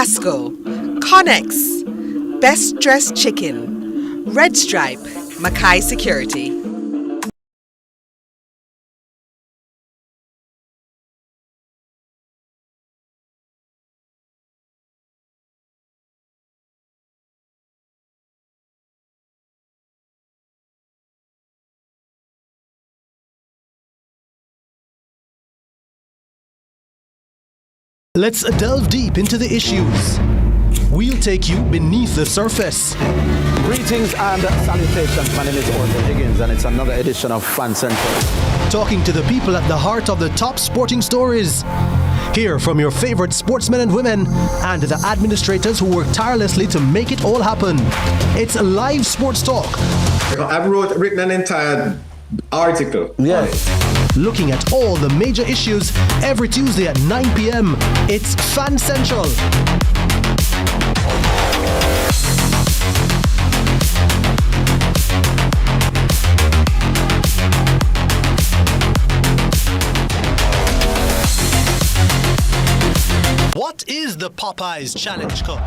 Lasco, Connex, Best Dressed Chicken, Red Stripe, Mackay Security. Let's delve deep into the issues. We'll take you beneath the surface. Greetings and salutations. My name is Orville Higgins and it's another edition of Fan Central. Talking to the people at the heart of the top sporting stories. Hear from your favorite sportsmen and women and the administrators who work tirelessly to make it all happen. It's live sports talk. I've written an entire article. Yes. Looking at all the major issues every Tuesday at 9 p.m. It's Fan Central. What is the Popeyes Challenge Cup?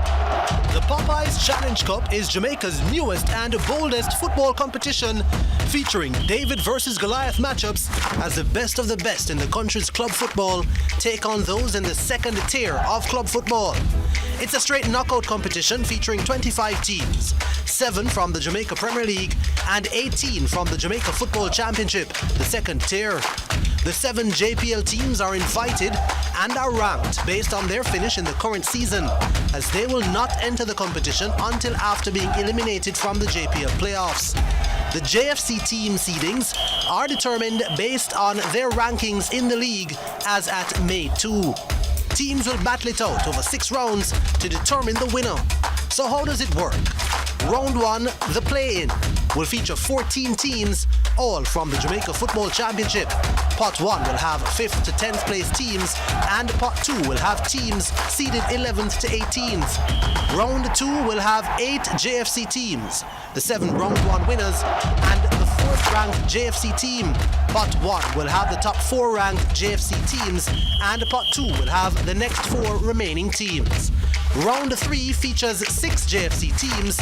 The Popeyes Challenge Cup is Jamaica's newest and boldest football competition, featuring David versus Goliath matchups as the best of the best in the country's club football take on those in the second tier of club football. It's a straight knockout competition featuring 25 teams, 7 from the Jamaica Premier League and 18 from the Jamaica Football Championship, the second tier. The 7 JPL teams are invited and are ranked based on their finish in the current season, as they will not enter the competition until after being eliminated from the JPL playoffs. The JFC team seedings are determined based on their rankings in the league as at May 2. Teams will battle it out over 6 rounds to determine the winner. So how does it work? Round 1, the play-in, will feature 14 teams, all from the Jamaica Football Championship. Pot 1 will have 5th to 10th place teams, and Pot 2 will have teams seeded 11th to 18th. Round 2 will have 8 JFC teams, the 7 Round 1 winners, and the 4th ranked JFC team. Pot 1 will have the top 4 ranked JFC teams, and Pot 2 will have the next 4 remaining teams. Round 3 features 6 JFC teams,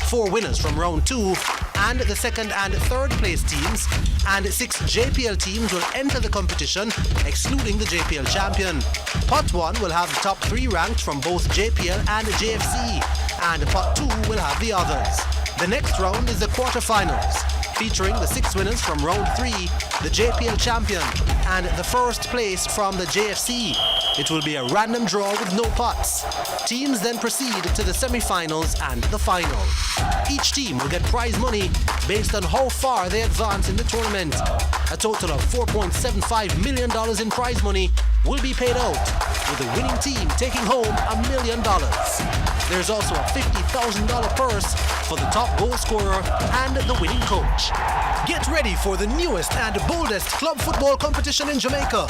4 winners from Round 2, and the 2nd and 3rd place teams, and 6 JPL teams will enter the competition, excluding the JPL champion. Pot 1 will have the top 3 ranked from both JPL and JFC, and Pot 2 will have the others. The next round is the quarterfinals, featuring the 6 winners from Round 3, the JPL champion, and the 1st place from the JFC. It will be a random draw with no pots. Teams then proceed to the semi-finals and the final. Each team will get prize money based on how far they advance in the tournament. A total of $4.75 million in prize money will be paid out, with the winning team taking home $1 million. There's also a $50,000 purse for the top goal scorer and the winning coach. Get ready for the newest and boldest club football competition in Jamaica.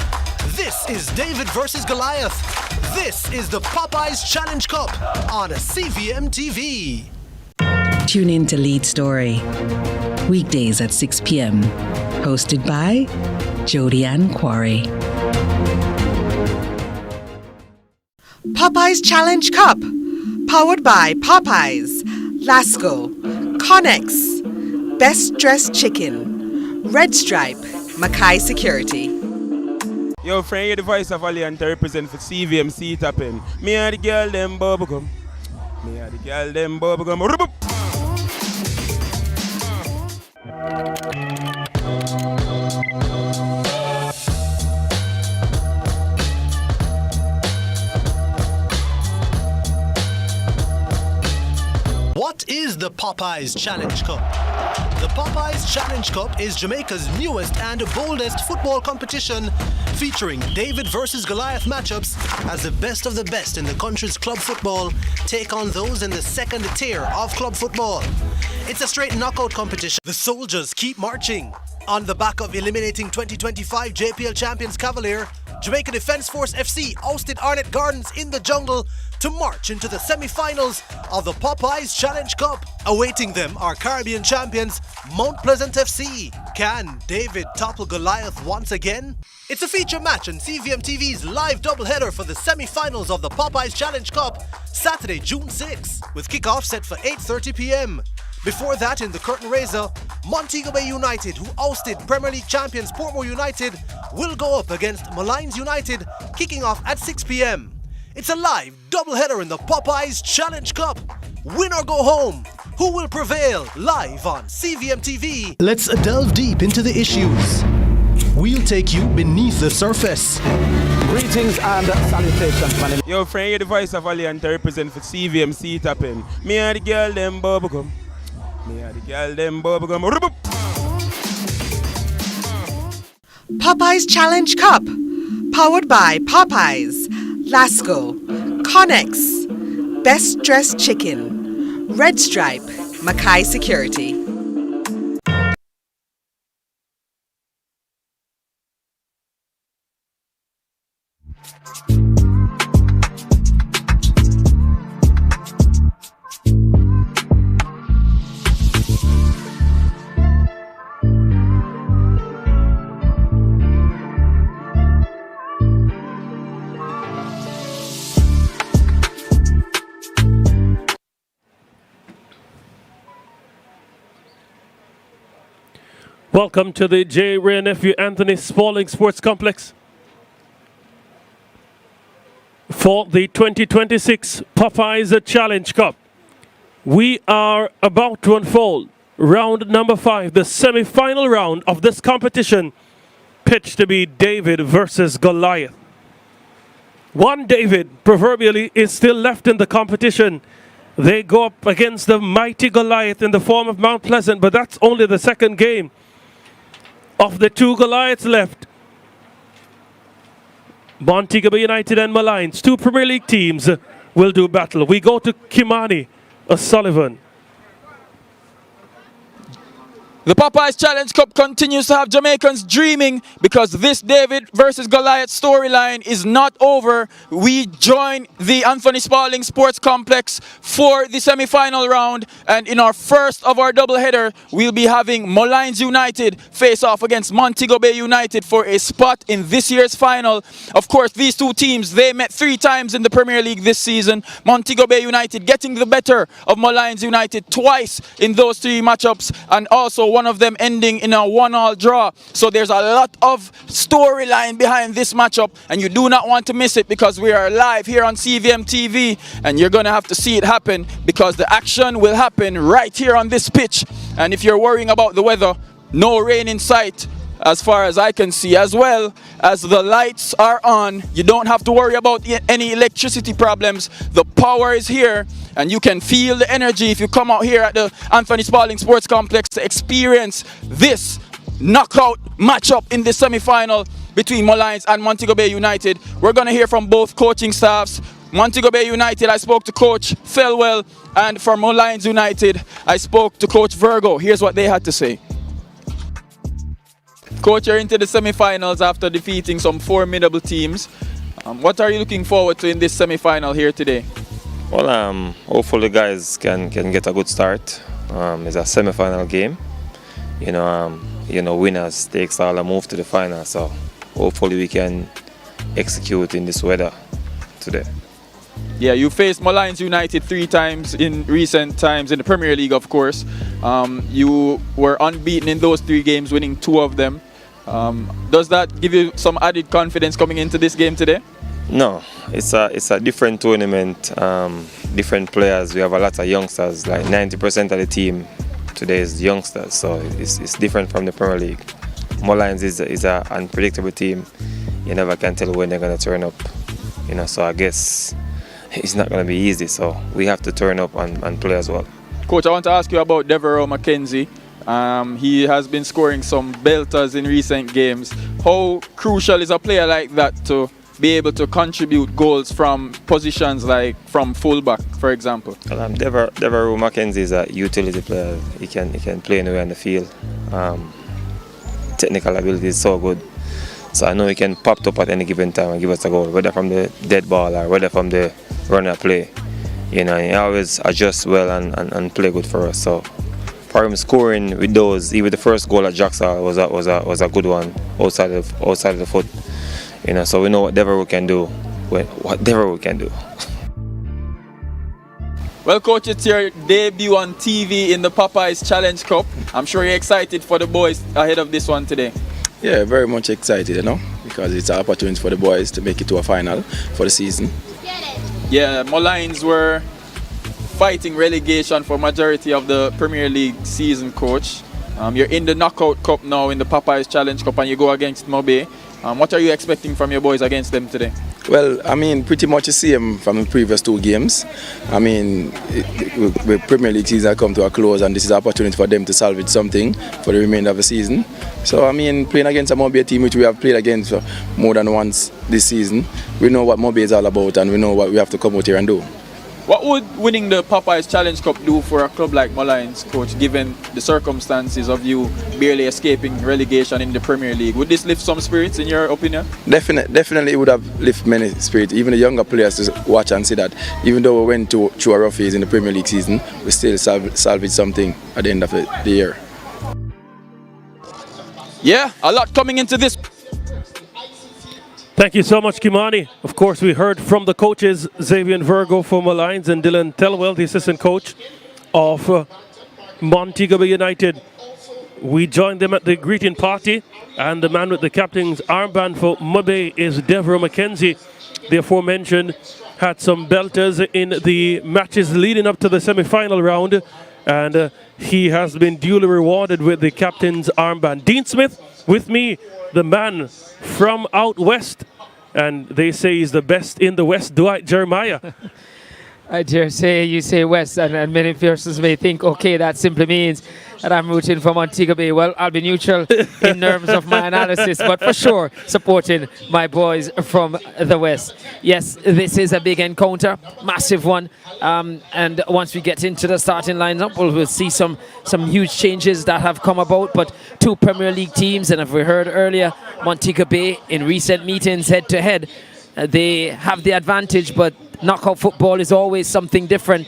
This is David versus Goliath. This is the Popeyes Challenge Cup on CVM TV. Tune in to Lead Story, weekdays at 6 p.m. Hosted by Jody Ann Quarry. Popeyes Challenge Cup, powered by Popeyes, Lasco, Connex, Best Dressed Chicken, Red Stripe, Mackay Security. Yo, friend, you're the voice of Alliance to represent for CVMC tapping. Me and the girl, them bubblegum. Me and the girl, them bubblegum. What is the Popeyes Challenge Cup? The Popeyes Challenge Cup is Jamaica's newest and boldest football competition, featuring David versus Goliath matchups as the best of the best in the country's club football take on those in the second tier of club football. It's a straight knockout competition. The soldiers keep marching. On the back of eliminating 2025 JPL champions Cavalier, Jamaica Defence Force FC ousted Arnett Gardens in the jungle to march into the semi-finals of the Popeyes Challenge Cup. Awaiting them are Caribbean champions Mount Pleasant FC. Can David topple Goliath once again? It's a feature match on CVMTV's live doubleheader for the semi-finals of the Popeyes Challenge Cup, Saturday, June 6, with kickoff set for 8:30 p.m. Before that, in the curtain raiser, Montego Bay United, who ousted Premier League champions Portmore United, will go up against Molynes United, kicking off at 6 p.m. It's a live doubleheader in the Popeyes Challenge Cup. Win or go home. Who will prevail? Live on CVM TV. Let's delve deep into the issues. We'll take you beneath the surface. Greetings and salutations, my name Yo, friend, you're the voice of Alliant to represent for CVMC tapping. Me and the girl, them bubblegum. Me and the girl, them bubblegum. Popeyes Challenge Cup. Powered by Popeyes, Lasco, Connex, Best Dressed Chicken, Red Stripe, Mackay Security. Welcome to the J. Ray Nephew Anthony Spalding Sports Complex for the 2026 Popeyes Challenge Cup. We are about to unfold round number 5, the semi-final round of this competition, pitched to be David versus Goliath. One David, proverbially, is still left in the competition. They go up against the mighty Goliath in the form of Mount Pleasant, but that's only the second game. Of the two Goliaths left, Montego Bay United and Molynes, two Premier League teams, will do battle. We go to Kimani O'Sullivan. The Popeyes Challenge Cup continues to have Jamaicans dreaming because this David versus Goliath storyline is not over. We join the Anthony Spalding Sports Complex for the semi-final round, and in our first of our doubleheader, we'll be having Molynes United face off against Montego Bay United for a spot in this year's final. Of course, these two teams, they met 3 times in the Premier League this season. Montego Bay United getting the better of Molynes United twice in those 3 matchups, and also one of them ending in a 1-1 draw. So there's a lot of storyline behind this matchup, and you do not want to miss it because we are live here on CVM TV, and you're going to have to see it happen because the action will happen right here on this pitch. And if you're worrying about the weather, no rain in sight as far as I can see, as well as the lights are on. You don't have to worry about any electricity problems. The power is here, and you can feel the energy if you come out here at the Anthony Spalding Sports Complex to experience this knockout matchup in the semi-final between Molynes and Montego Bay United. We're going to hear from both coaching staffs. Montego Bay United, I spoke to Coach Felwell, and for Molynes United, I spoke to Coach Virgo. Here's what they had to say. Coach, you're into the semi-finals after defeating some formidable teams. What are you looking forward to in this semi-final here today? Well, hopefully the guys can get a good start. It's a semi-final game. Winners takes all and move to the final. So hopefully we can execute in this weather today. Yeah, you faced Molynes United 3 times in recent times in the Premier League, of course. You were unbeaten in those 3 games, winning 2 of them. Does that give you some added confidence coming into this game today? No, it's a different tournament, different players. We have a lot of youngsters, like 90% of the team today is youngsters, so it's different from the Premier League. Molynes is an unpredictable team. You never can tell when they're going to turn up, so I guess it's not going to be easy, so we have to turn up and play as well. Coach, I want to ask you about Devereaux McKenzie. He has been scoring some belters in recent games. How crucial is a player like that to be able to contribute goals from positions like from fullback, for example? Devereaux McKenzie is a utility player. He can play anywhere on the field. Technical ability is so good. So I know he can pop up at any given time and give us a goal, whether from the dead ball or whether from the run a play. You know, he always adjusts well and play good for us. So for him scoring with those, even the first goal at Drax Hall was a good one outside of the foot. You know, so we know whatever we can do. Whatever we can do. Well, coach, it's your debut on TV in the Popeyes Challenge Cup. I'm sure you're excited for the boys ahead of this one today. Yeah, very much excited, you know, because it's an opportunity for the boys to make it to a final for the season. Yeah, Molynes were fighting relegation for majority of the Premier League season, coach. You're in the Knockout Cup now in the Popeyes Challenge Cup and you go against Mobe. What are you expecting from your boys against them today? Well, I mean, pretty much the same from the previous 2 games. I mean, the Premier League season has come to a close and this is an opportunity for them to salvage something for the remainder of the season. So, I mean, playing against a Mobe team which we have played against more than once this season, we know what Mobe is all about and we know what we have to come out here and do. What would winning the Popeyes Challenge Cup do for a club like Molynes, coach, given the circumstances of you barely escaping relegation in the Premier League? Would this lift some spirits in your opinion? Definitely it would have lifted many spirits. Even the younger players to watch and see that even though we went through a rough phase in the Premier League season, we still salvage something at the end of the year. Yeah, a lot coming into this. Thank you so much, Kimani. Of course, we heard from the coaches, Xavier Virgo from Molynes and Dylan Telwell, the assistant coach of Montego Bay United. We joined them at the greeting party, and the man with the captain's armband for Mobe is Deborah McKenzie. The aforementioned had some belters in the matches leading up to the semi-final round, and he has been duly rewarded with the captain's armband. Dean Smith with me, the man from out west, and they say he's the best in the west, Dwight Jeremiah. I dare say you say west, and many persons may think, okay, that simply means that I'm rooting for Montego Bay. Well, I'll be neutral in terms of my analysis, but for sure supporting my boys from the west. Yes, this is a big encounter, massive one, and once we get into the starting lineup, we'll see some huge changes that have come about. But 2 Premier League teams, and as we heard earlier, Montego Bay in recent meetings head-to-head, they have the advantage, but knockout football is always something different,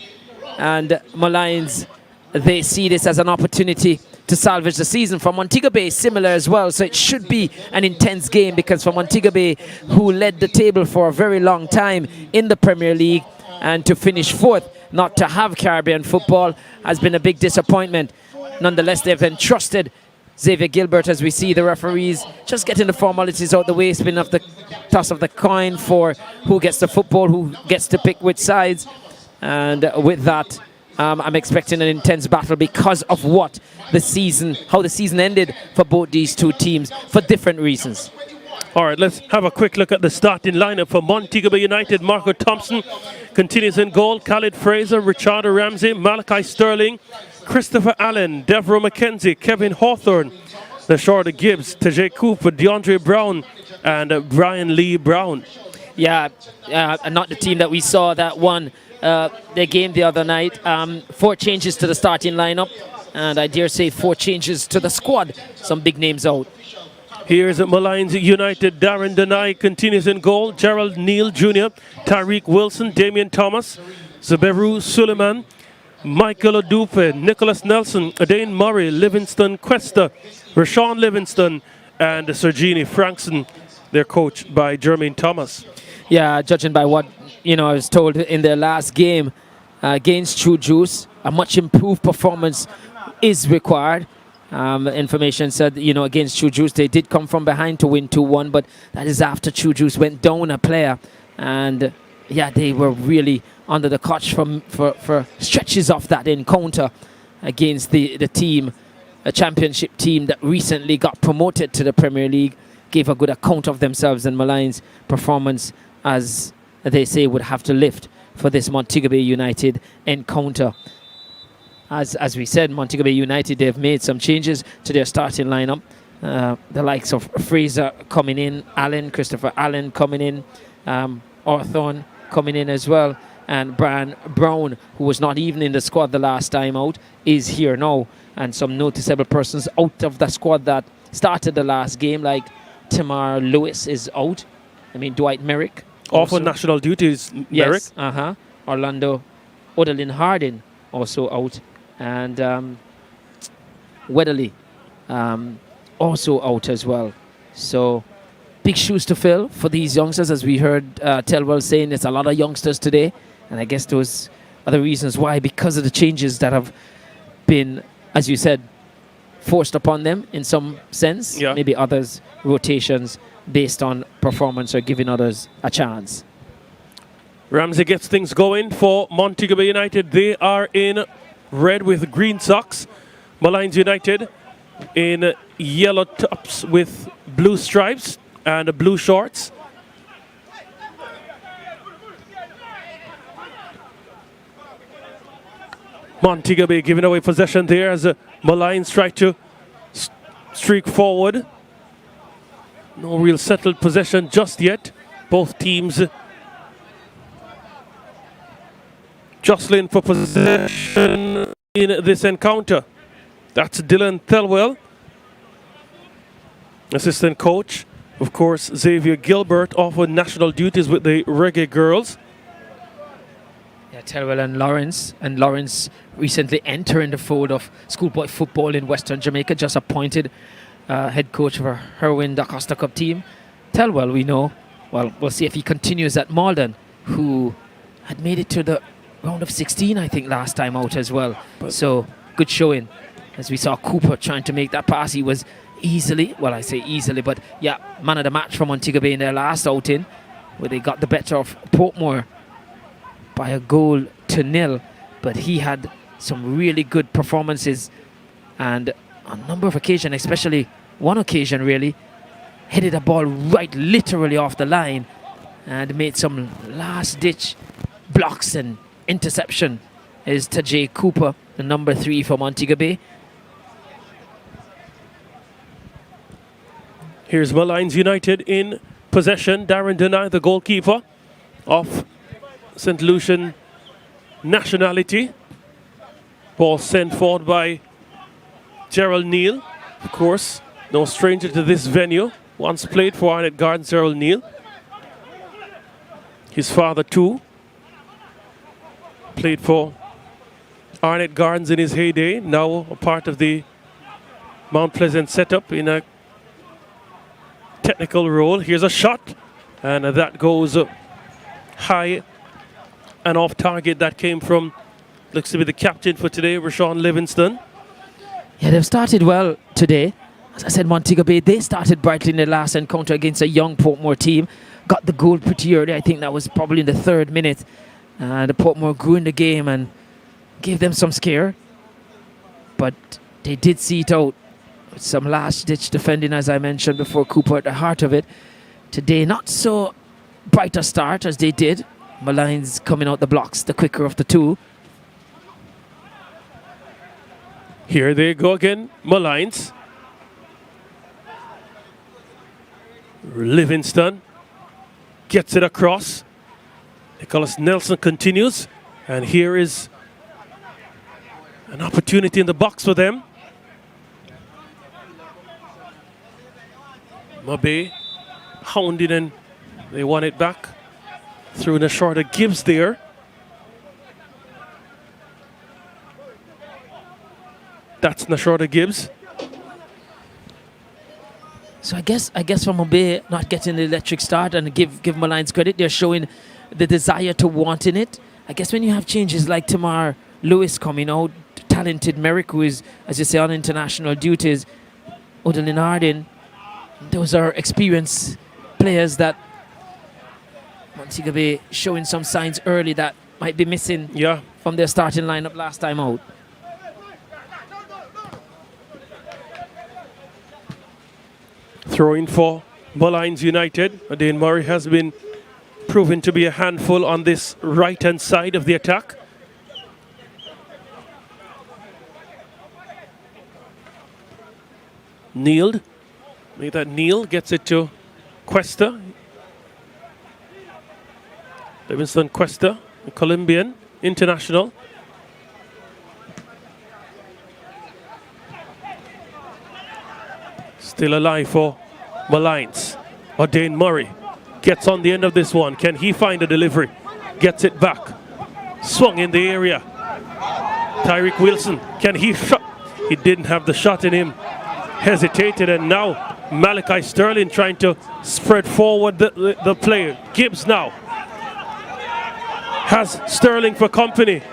and Molynes, they see this as an opportunity to salvage the season. For Montego Bay, similar as well, so it should be an intense game, because for Montego Bay, who led the table for a very long time in the Premier League, and to finish 4th, not to have Caribbean football has been a big disappointment. Nonetheless, they've entrusted Xavier Gilbert, as we see the referees just getting the formalities out the way, spin of the toss of the coin for who gets the football, who gets to pick which sides. And with that, I'm expecting an intense battle because of how the season ended for both these 2 teams for different reasons. All right, let's have a quick look at the starting lineup for Montego Bay United. Marco Thompson continues in goal. Khalid Fraser, Richard Ramsey, Malachi Sterling, Christopher Allen, Deborah McKenzie, Kevin Hawthorne, Lashorda Gibbs, Tajay Cooper, DeAndre Brown, and Brian Lee Brown. Yeah, not the team that we saw that won the game the other night. 4 changes to the starting lineup, and I dare say 4 changes to the squad. Some big names out. Here's Molynes United. Darren Denai continues in goal. Gerald Neal Jr., Tariq Wilson, Damian Thomas, Zuberu Suleiman, Michael Odupe, Nicholas Nelson, Adane Murray, Livingston Cuesta, Rashawn Livingston, and Sergini Frankson. They're coached by Jermaine Thomas. Yeah, judging by what I was told in their last game against True Juice, a much improved performance is required. Information said, against True Juice, they did come from behind to win 2-1, but that is after True Juice went down a player. And yeah, they were really under the cosh for stretches of that encounter against the team, a championship team that recently got promoted to the Premier League, gave a good account of themselves, and Molynes' performance, as they say, would have to lift for this Montego Bay United encounter. As we said, Montego Bay United, they've made some changes to their starting lineup. The likes of Fraser coming in, Christopher Allen coming in, Hawthorne coming in as well, and Brian Brown, who was not even in the squad the last time out, is here now. And some noticeable persons out of the squad that started the last game, like Tamar Lewis is out. Dwight Merrick. Off on national duties, Merrick. Yes, Orlando Odalyn Hardin also out. And Wedderly also out as well. So big shoes to fill for these youngsters, as we heard Telwell saying. It's a lot of youngsters today. And I guess those are the reasons why, because of the changes that have been, as you said, forced upon them in some sense. Yeah. Maybe others, rotations based on performance or giving others a chance. Ramsey gets things going for Montego Bay United. They are in red with green socks. Molynes United in yellow tops with blue stripes and blue shorts. Montego Bay giving away possession there as Molynes try to streak forward. No real settled possession just yet. Both teams jostling for possession in this encounter. That's Dylan Thelwell, assistant coach. Of course, Xavier Gilbert off on national duties with the Reggae Girls. Yeah, Thelwell and Lawrence. And Lawrence recently entering the fold of schoolboy football in Western Jamaica, just appointed head coach of our Herwin Da Costa Cup team. Thelwell, we know, well, we'll see if he continues at Malden, who had made it to the round of 16, I think, last time out as well. So, good showing. As we saw Cooper trying to make that pass, he was easily, well, I say easily, but yeah, man of the match from Montego Bay in their last outing, where they got the better of Portmore by a goal to nil. But he had some really good performances, and on a number of occasions, especially one occasion really, headed a ball right literally off the line and made some last-ditch blocks and interception. Is Tajay Cooper, the number 3 for Montego Bay. Here's Molynes United in possession. Darren Denai, the goalkeeper of St. Lucian nationality. Ball sent forward by Gerald Neal. Of course, no stranger to this venue. Once played for Arnett Gardens, Gerald Neal. His father too played for Arnett Gardens in his heyday. Now a part of the Mount Pleasant setup in a technical role. Here's a shot, and that goes high and off target. That came from, looks to be the captain for today, Rashawn Livingston. Yeah, they've started well today. As I said, Montego Bay, they started brightly in their last encounter against a young Portmore team. Got the goal pretty early. I think that was probably in the 3rd minute. The Portmore grew in the game and gave them some scare. But they did see it out with some last-ditch defending, as I mentioned before, Cooper at the heart of it. Today, not so bright a start as they did. Molynes coming out the blocks, the quicker of the two. Here they go again, Molynes. Livingston gets it across. Nicholas Nelson continues. And here is an opportunity in the box for them. Mabe hounding, and they won it back through Nashorta Gibbs there. That's Nashorta Gibbs. So I guess from Mabe not getting the electric start, and give Molynes credit, they're showing the desire to wanting it. I guess when you have changes like Tamar Lewis coming out, talented Merrick, who is, as you say, on international duties, Odalyn Hardin, those are experienced players that Montego Bay showing some signs early that might be missing from their starting lineup last time out. Throwing for Molynes United. Dane Murray has been proven to be a handful on this right-hand side of the attack. Neal. Make that Neal gets it to Cuesta. Livingston Cuesta, a Colombian international. Still alive for Molynes. Dane Murray Gets on the end of this one. Can he find a delivery? Gets it back. Swung in the area. Tyreek Wilson, can he shot? He didn't have the shot in him. Hesitated, and now Malachi Sterling trying to spread forward the player. Gibbs now has Sterling for company.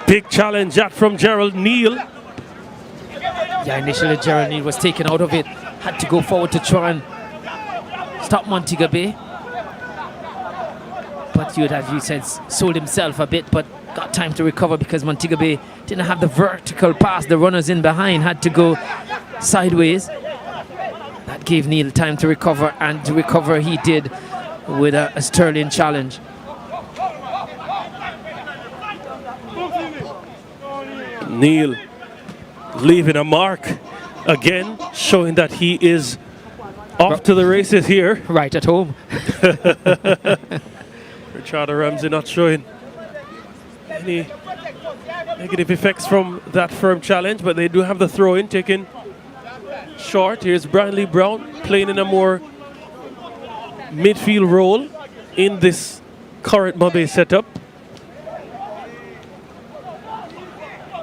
Big challenge that from Gerald Neal. Yeah, initially Gerald Neal was taken out of it. Had to go forward to try and stop Montego Bay. But You'd, as you said, sold himself a bit, but got time to recover because Montego Bay didn't have the vertical pass. The runners in behind had to go sideways. That gave Neal time to recover, and to recover he did with a Sterling challenge. Neal leaving a mark again, showing that he is off to the races here. Right at home. Richard Ramsey not showing any negative effects from that firm challenge, but they do have the throw-in taken short. Here's Brantley Brown playing in a more midfield role in this current Mobay setup.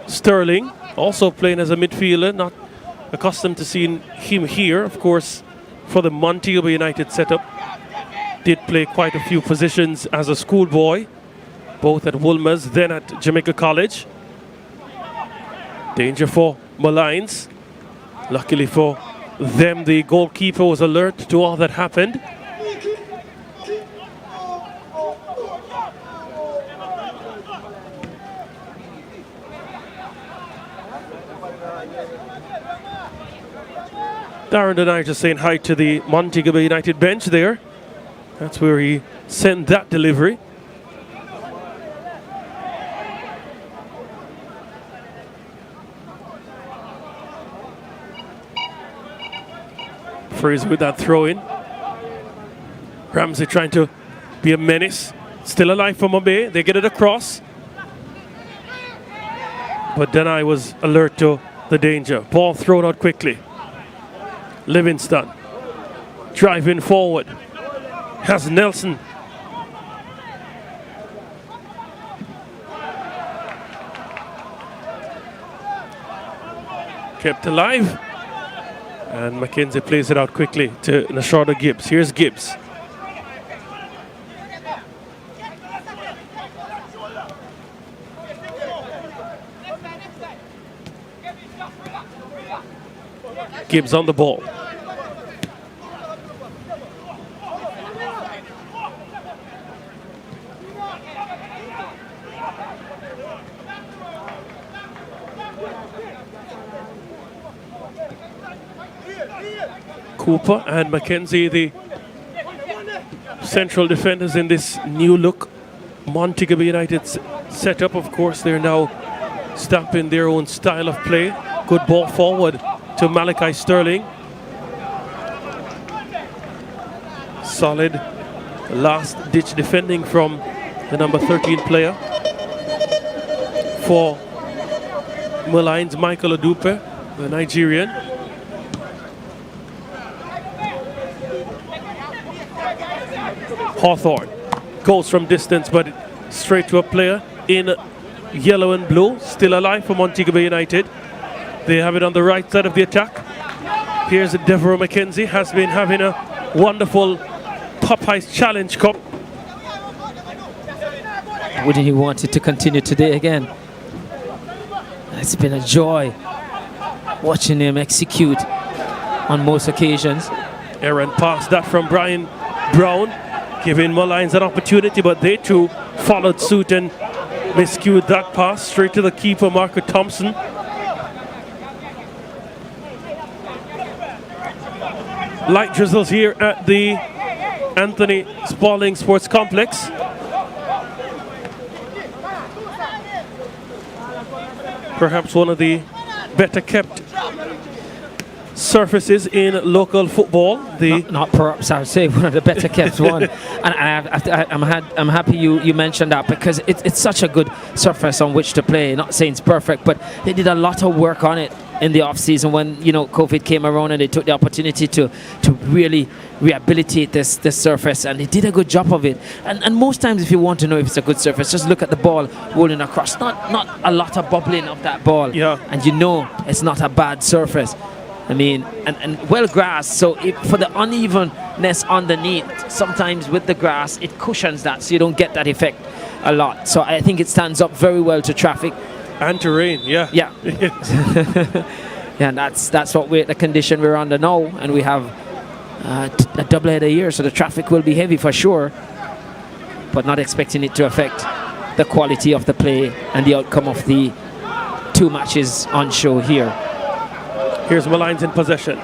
Sterling also playing as a midfielder, not accustomed to seeing him here, of course, for the Montego United setup. Did play quite a few positions as a schoolboy, both at Woolmer's, then at Jamaica College. Danger for Molynes. Luckily for them, the goalkeeper was alert to all that happened. Darren Denier just saying hi to the Montego Bay United bench there. That's where he sent that delivery. Fraser with that throw in. Ramsey trying to be a menace. Still alive for Mobay. They get it across. But Denier was alert to the danger. Ball thrown out quickly. Livingston driving forward. Has Nelson. Kept alive. And Mackenzie plays it out quickly to Nashorda Gibbs. Here's Gibbs. Gibbs on the ball. Cooper and Mackenzie, the central defenders in this new look Montego Bay United setup. Of course, they're now stamping their own style of play. Good ball forward to Malachi Sterling. Solid last-ditch defending from the number 13 player. For Molynes, Michael Odupe, the Nigerian. Hawthorne goes from distance, but straight to a player in yellow and blue. Still alive for Montego Bay United. They have it on the right side of the attack. Here's Deborah McKenzie, has been having a wonderful Popeyes Challenge Cup. Wouldn't you want it to continue today again? It's been a joy watching him execute on most occasions. Aaron passed that from Brian Brown, giving Molynes an opportunity, but they too followed suit and miscued that pass straight to the keeper, Marco Thompson. Light drizzles here at the Anthony Spalding Sports Complex. Perhaps one of the better kept surfaces in local football. Not perhaps, I would say one of the better kept one. And I'm happy you mentioned that, because it's such a good surface on which to play. Not saying it's perfect, but they did a lot of work on it in the off season when COVID came around, and they took the opportunity to really rehabilitate this surface, and they did a good job of it. And most times, if you want to know if it's a good surface, just look at the ball rolling across. Not a lot of bubbling of that ball, and it's not a bad surface. I mean, and well grass, so for the unevenness underneath, sometimes with the grass, it cushions that, so you don't get that effect a lot. So I think it stands up very well to traffic. And to rain, yeah. Yeah. And that's the condition we're under now, and we have a double header here, so the traffic will be heavy for sure, but not expecting it to affect the quality of the play and the outcome of the 2 matches on show here. Here's Molynes in possession.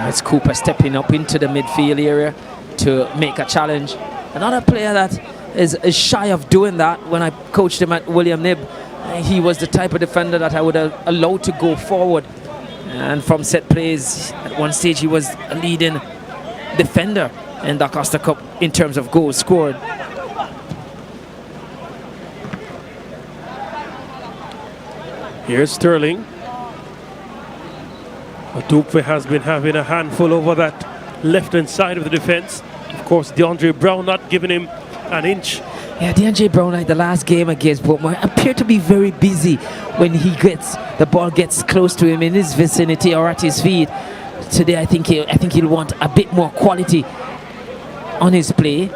It's Cooper stepping up into the midfield area to make a challenge. Another player that is shy of doing that. When I coached him at William Knibb, he was the type of defender that I would allow to go forward. And from set plays, at one stage he was a leading defender in the Costa Cup in terms of goals scored. Here's Sterling. Adupe has been having a handful over that left-hand side of the defense. Of course, DeAndre Brown not giving him an inch. Yeah, DeAndre Brown, like the last game against Portmore, appeared to be very busy when the ball gets close to him in his vicinity or at his feet. Today, I think he'll want a bit more quality on his play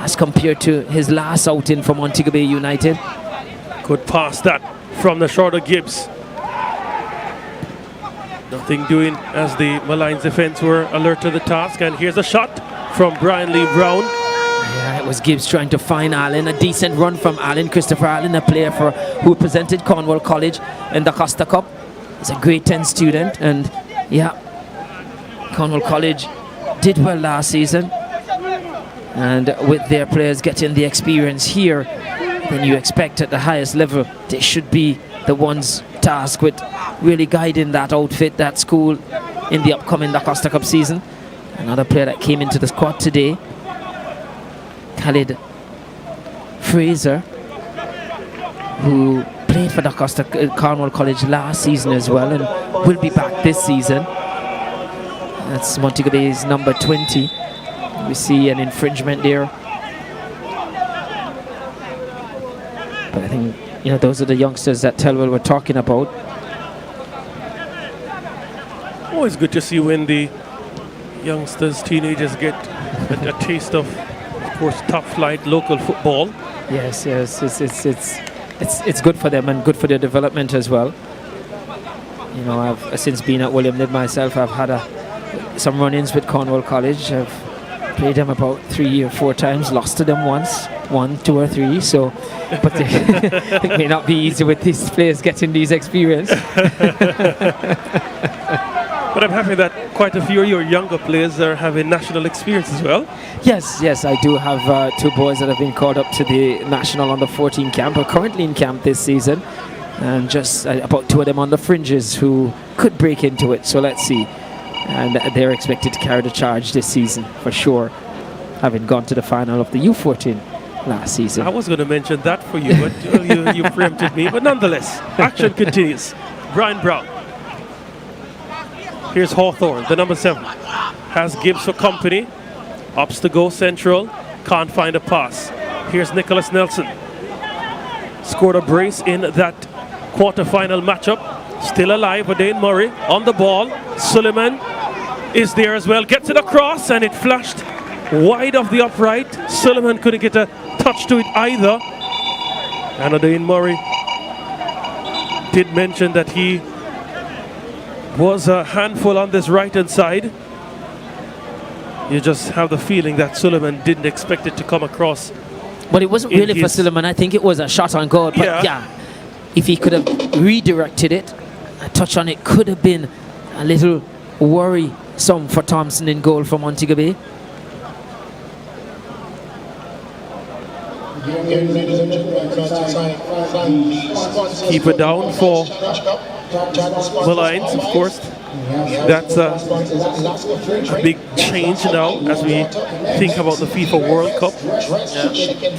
as compared to his last outing for Montego Bay United. Good pass that from the shorter Gibbs. Nothing doing as the Molynes defense were alert to the task, and here's a shot from Brian Lee Brown. Yeah, it was Gibbs trying to find Allen. A decent run from Allen. Christopher Allen, a player who represented Cornwall College in the Costa Cup. He's a grade 10 student, and yeah, Cornwall College did well last season. And with their players getting the experience here, then you expect at the highest level they should be the ones tasked with really guiding that outfit, that school, in the upcoming Da Costa Cup season. Another player that came into the squad today, Khalid Fraser, who played for Da Costa Cornwall College last season as well, and will be back this season. That's Montego Bay's number 20. We see an infringement there. But I think, those are the youngsters that Telwell were talking about. Always good to see when the youngsters, teenagers get a taste of course, top flight local football. Yes, it's good for them and good for their development as well. I've since been at William Knibb myself, I've had some run-ins with Cornwall College. I've played them about 3 or 4 times, lost to them once, 1, 2 or 3. So, but it may not be easy with these players getting these experience. But I'm happy that quite a few of your younger players are having national experience as well. Yes, I do have 2 boys that have been called up to the national under 14 camp, are currently in camp this season, and just about 2 of them on the fringes who could break into it. So let's see. And they're expected to carry the charge this season for sure, having gone to the final of the U14 last season. I was going to mention that for you, but you preempted me. But nonetheless, action continues. Brian Brown. Here's Hawthorne, the number 7. Has Gibbs for company. Ups to go central. Can't find a pass. Here's Nicholas Nelson. Scored a brace in that quarter-final matchup. Still alive, Dane Murray on the ball. Suleiman is there as well. Gets it across and it flashed wide of the upright. Suleiman couldn't get a touch to it either. And Dane Murray did mention that he was a handful on this right-hand side. You just have the feeling that Suleiman didn't expect it to come across. But it wasn't really for Suleiman. I think it was a shot on goal. But yeah, if he could have redirected it, a touch on it could have been a little worrisome for Thompson in goal for Montego Bay. Keep it down for Molynes, of course. That's a big change now as we think about the FIFA World Cup.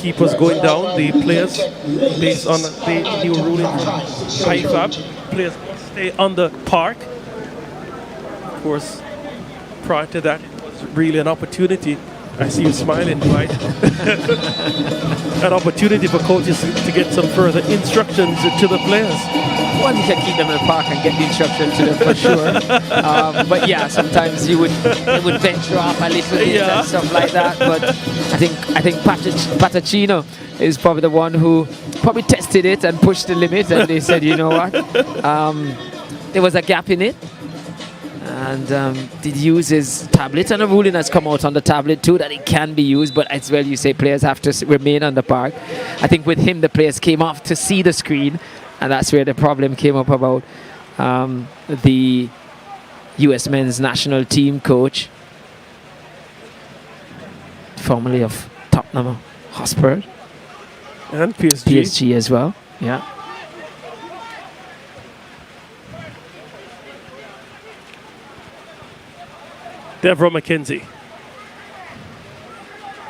Keepers going down, the players, based on the new ruling from IFAB, players stay on the park. Of course, prior to that, it was really an opportunity. I see you smiling, right? An opportunity for coaches to get some further instructions to the players. Well, you can keep them in the park and get the instruction to them for sure. But yeah, sometimes they would venture off a little bit and stuff like that. But I think Patachino is probably the one who probably tested it and pushed the limit, and they said, you know what, there was a gap in it. And did use his tablet, and a ruling has come out on the tablet too that it can be used, but as well you say players have to remain on the park. I think with him the players came off to see the screen, and that's where the problem came up about the US men's national team coach, formerly of Tottenham Hotspur and PSG as well. Yeah. Deborah McKenzie.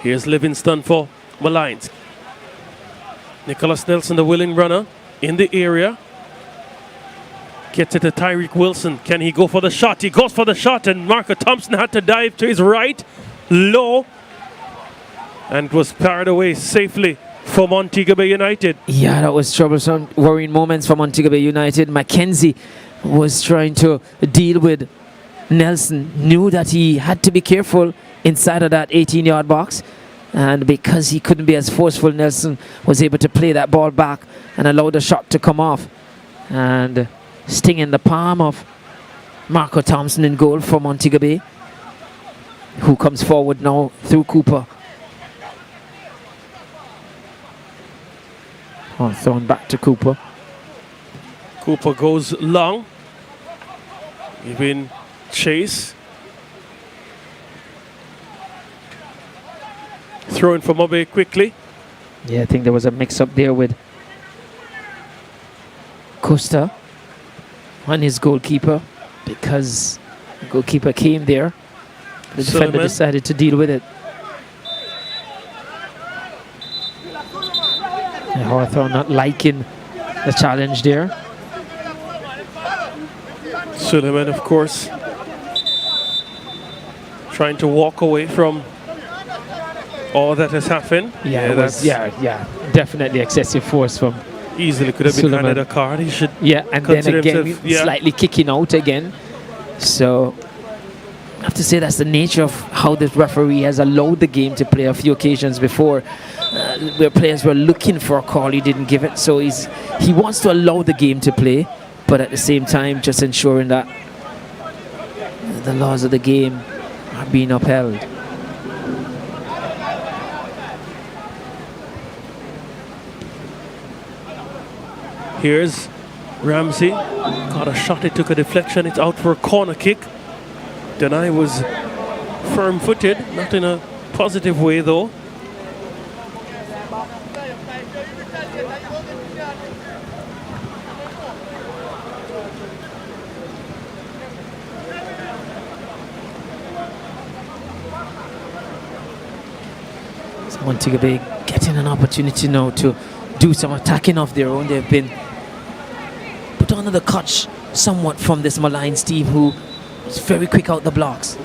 Here's Livingston for Molynes. Nicholas Nelson, the willing runner, in the area. Gets it to Tyreek Wilson. Can he go for the shot? He goes for the shot, and Marco Thompson had to dive to his right, low, and was carried away safely for Montego Bay United. Yeah, that was troublesome, worrying moments for Montego Bay United. McKenzie was trying to deal with Nelson, knew that he had to be careful inside of that 18-yard box, and because he couldn't be as forceful, Nelson was able to play that ball back and allow the shot to come off and sting in the palm of Marco Thompson in goal for Montego Bay, who comes forward now through Cooper. Thrown back to Cooper. Cooper goes long. Even Chase. Thrown from Mobe quickly. Yeah, I think there was a mix-up there with Costa on his goalkeeper, because the goalkeeper came there. The defender decided to deal with it. And Hawthorne not liking the challenge there. Suleiman, of course, trying to walk away from all that has happened. Yeah, definitely excessive force from easily could have been Suleiman. handed a card. He should and then again slightly kicking out again. So I have to say that's the nature of how the referee has allowed the game to play a few occasions before, where players were looking for a call, he didn't give it. So he wants to allow the game to play, but at the same time just ensuring that the laws of the game are being upheld. Here's Ramsey. Got a shot, it took a deflection, it's out for a corner kick. Denai was firm-footed, not in a positive way though. Montego Bay getting an opportunity now to do some attacking of their own. They've been put under the clutch somewhat from this Molynes team, who is very quick out the blocks.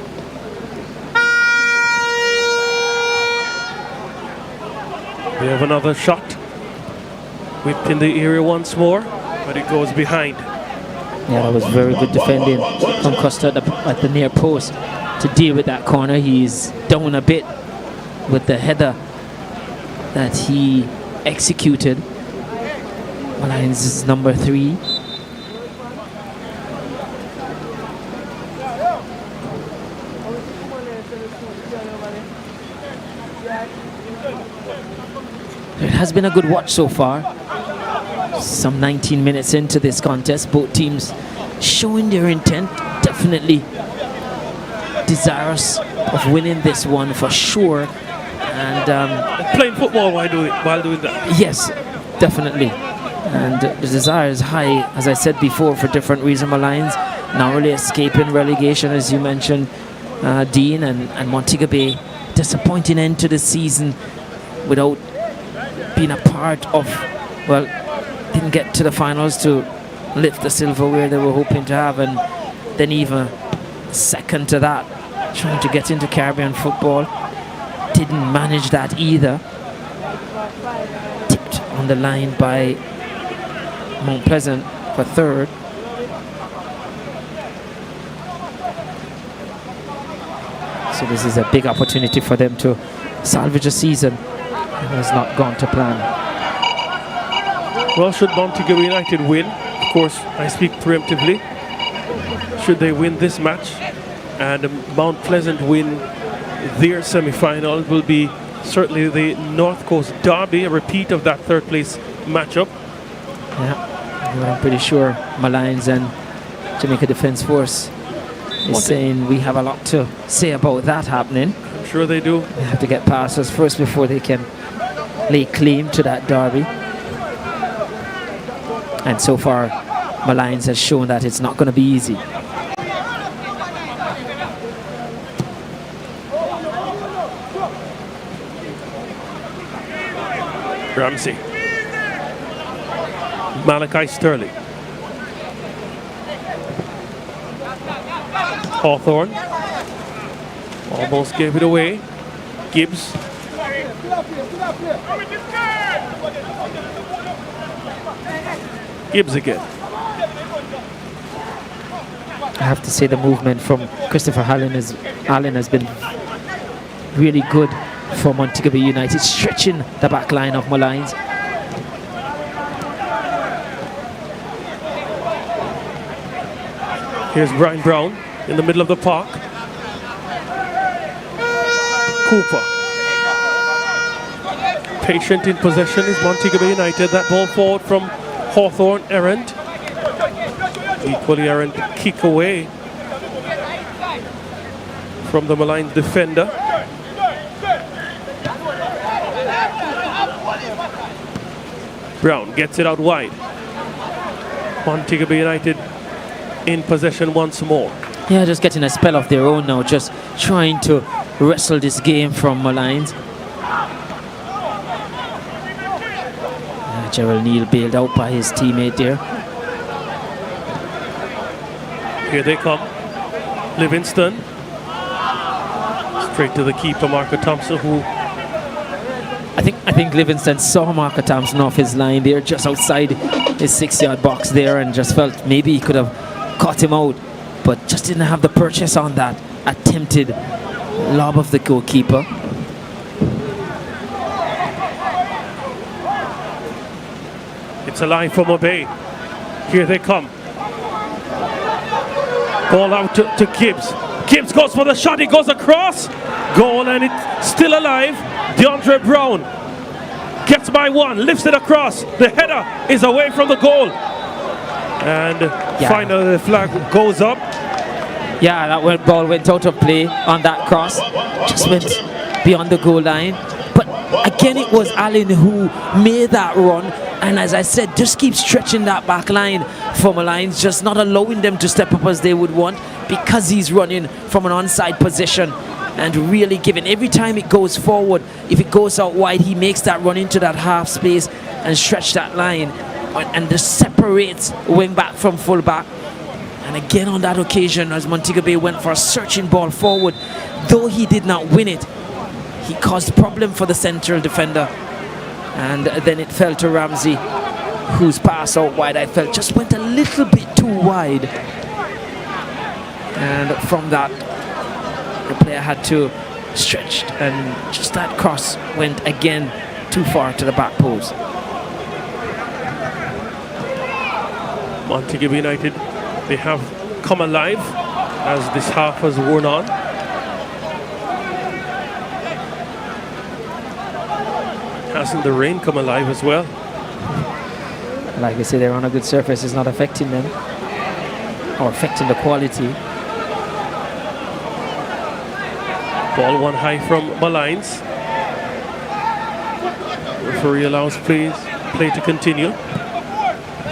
We have another shot. Whipped in the area once more, but it goes behind. Yeah, that was very good defending from Costa at the near post to deal with that corner. He's down a bit with the header that he executed. Molynes is number 3. It has been a good watch so far. Some 19 minutes into this contest, both teams showing their intent, definitely desirous of winning this one for sure. And playing football while doing that. Yes, definitely. And the desire is high, as I said before, for different reasons. Molynes narrowly escaping relegation, as you mentioned, Dean, and Montego Bay. Disappointing end to the season without being a part of, well, didn't get to the finals to lift the silverware they were hoping to have, and then even second to that, trying to get into Caribbean football, didn't manage that either. Tipped on the line by Mount Pleasant for third. So this is a big opportunity for them to salvage a season that has not gone to plan. Well, should Montego United win, of course, I speak preemptively, should they win this match and Mount Pleasant win their semi-final, it will be certainly the North Coast Derby, a repeat of that third place matchup. Yeah, well, I'm pretty sure Molynes and Jamaica Defence Force is saying we have a lot to say about that happening. I'm sure they do. They have to get past us first before they can lay claim to that derby. And so far, Molynes has shown that it's not going to be easy. Ramsey. Malachi Sterling. Hawthorne almost gave it away. Gibbs. Gibbs again. I have to say the movement from Christopher Allen has been really good for Montego Bay United, stretching the back line of Molynes. Here's Brian Brown in the middle of the park. Cooper. Patient in possession is Montego Bay United. That ball forward from Hawthorne, errant. Equally errant kick away from the Molynes defender. Brown gets it out wide. Montego Bay United in possession once more. Yeah, just getting a spell of their own now, just trying to wrestle this game from Molynes. Gerald Neal bailed out by his teammate there. Here they come. Livingston. Straight to the keeper, Marco Thompson, who... I think Livingston saw Marco Thompson off his line there, just outside his 6-yard box there, and just felt maybe he could have caught him out, but just didn't have the purchase on that attempted lob of the goalkeeper. It's a line from Obey. Here they come. Ball out to Gibbs. Gibbs goes for the shot. He goes across. Goal, and it's still alive. DeAndre Brown gets by one, lifts it across. The header is away from the goal. And finally the flag goes up. Yeah, that ball went out of play on that cross. Just went beyond the goal line. But again, it was Allen who made that run. And as I said, just keep stretching that back line for Molynes, just not allowing them to step up as they would want, because he's running from an onside position and really giving. Every time it goes forward, if it goes out wide, he makes that run into that half space and stretch that line and just separates wing back from full back. And again on that occasion, as Montego Bay went for a searching ball forward, though he did not win it, he caused problem for the central defender. And then it fell to Ramsey, whose pass out wide, I felt, just went a little bit too wide. And from that, the player had to stretch, and just that cross went again too far to the back post. Montego Bay United, they have come alive as this half has worn on. Hasn't the rain come alive as well? Like I say, they're on a good surface. It's not affecting them or affecting the quality. Ball one high from Molynes. Referee allows play to continue.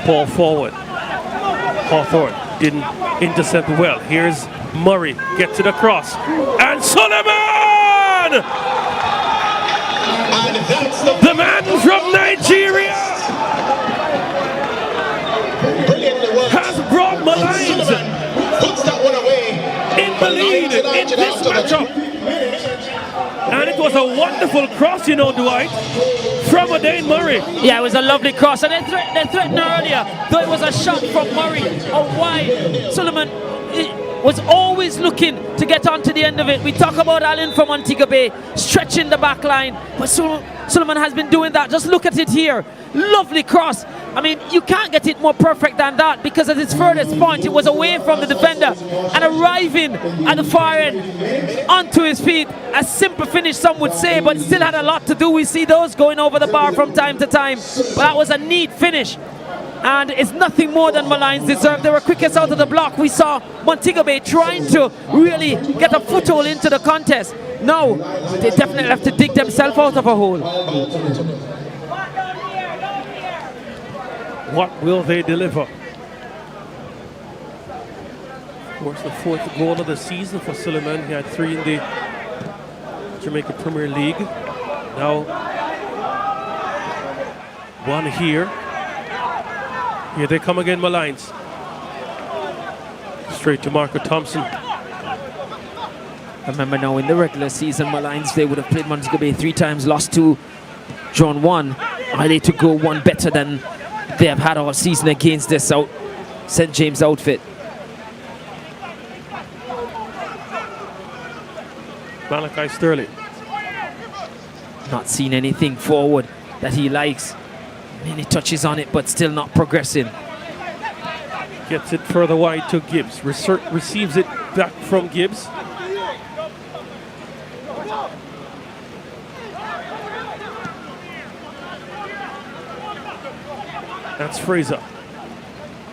Ball forward. Hawthorne didn't intercept well. Here's Murray, gets it across. And Suleiman! The man from Nigeria has brought Molynes in the lead in this matchup. And it was a wonderful cross, you know, Dwight, from Dane Murray. Yeah, it was a lovely cross. And they threatened earlier, though it was a shot from Murray out wide. Suleiman was always looking to get onto the end of it. We talk about Allen from Montego Bay stretching the back line, but Suleiman has been doing that. Just look at it here. Lovely cross. I mean, you can't get it more perfect than that, because at its furthest point, it was away from the defender and arriving at the far end onto his feet. A simple finish, some would say, but still had a lot to do. We see those going over the bar from time to time, but that was a neat finish. And it's nothing more than Molynes deserved. They were quickest out of the block. We saw Montego Bay trying to really get a foothold into the contest. No, they definitely have to dig themselves out of a hole. What will they deliver? Of course, the 4th goal of the season for Suleiman. He had 3 in the Jamaica Premier League. Now, 1 here. Here they come again, Molynes. Straight to Marco Thompson. Remember now, in the regular season, Molynes, they would have played Montego Bay 3 times, lost 2, drawn 1. Are they to go 1 better than they have had all season against this St. James outfit? Malachi Sterling. Not seen anything forward that he likes. Many touches on it, but still not progressing. Gets it further wide to Gibbs. Receives it back from Gibbs. That's Fraser.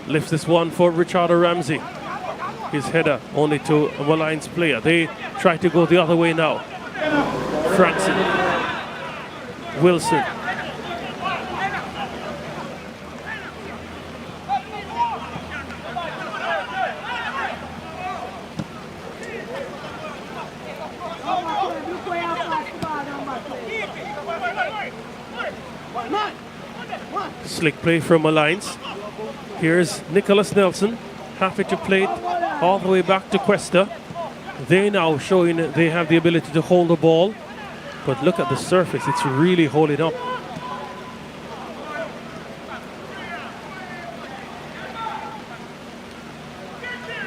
Lifts this one for Richard Ramsey. His header only to a Molynes player. They try to go the other way now. Franson. Wilson. Slick play from Molynes. Here's Nicholas Nelson, happy to play it all the way back to Cuesta. They now showing they have the ability to hold the ball, but look at the surface, it's really holding up.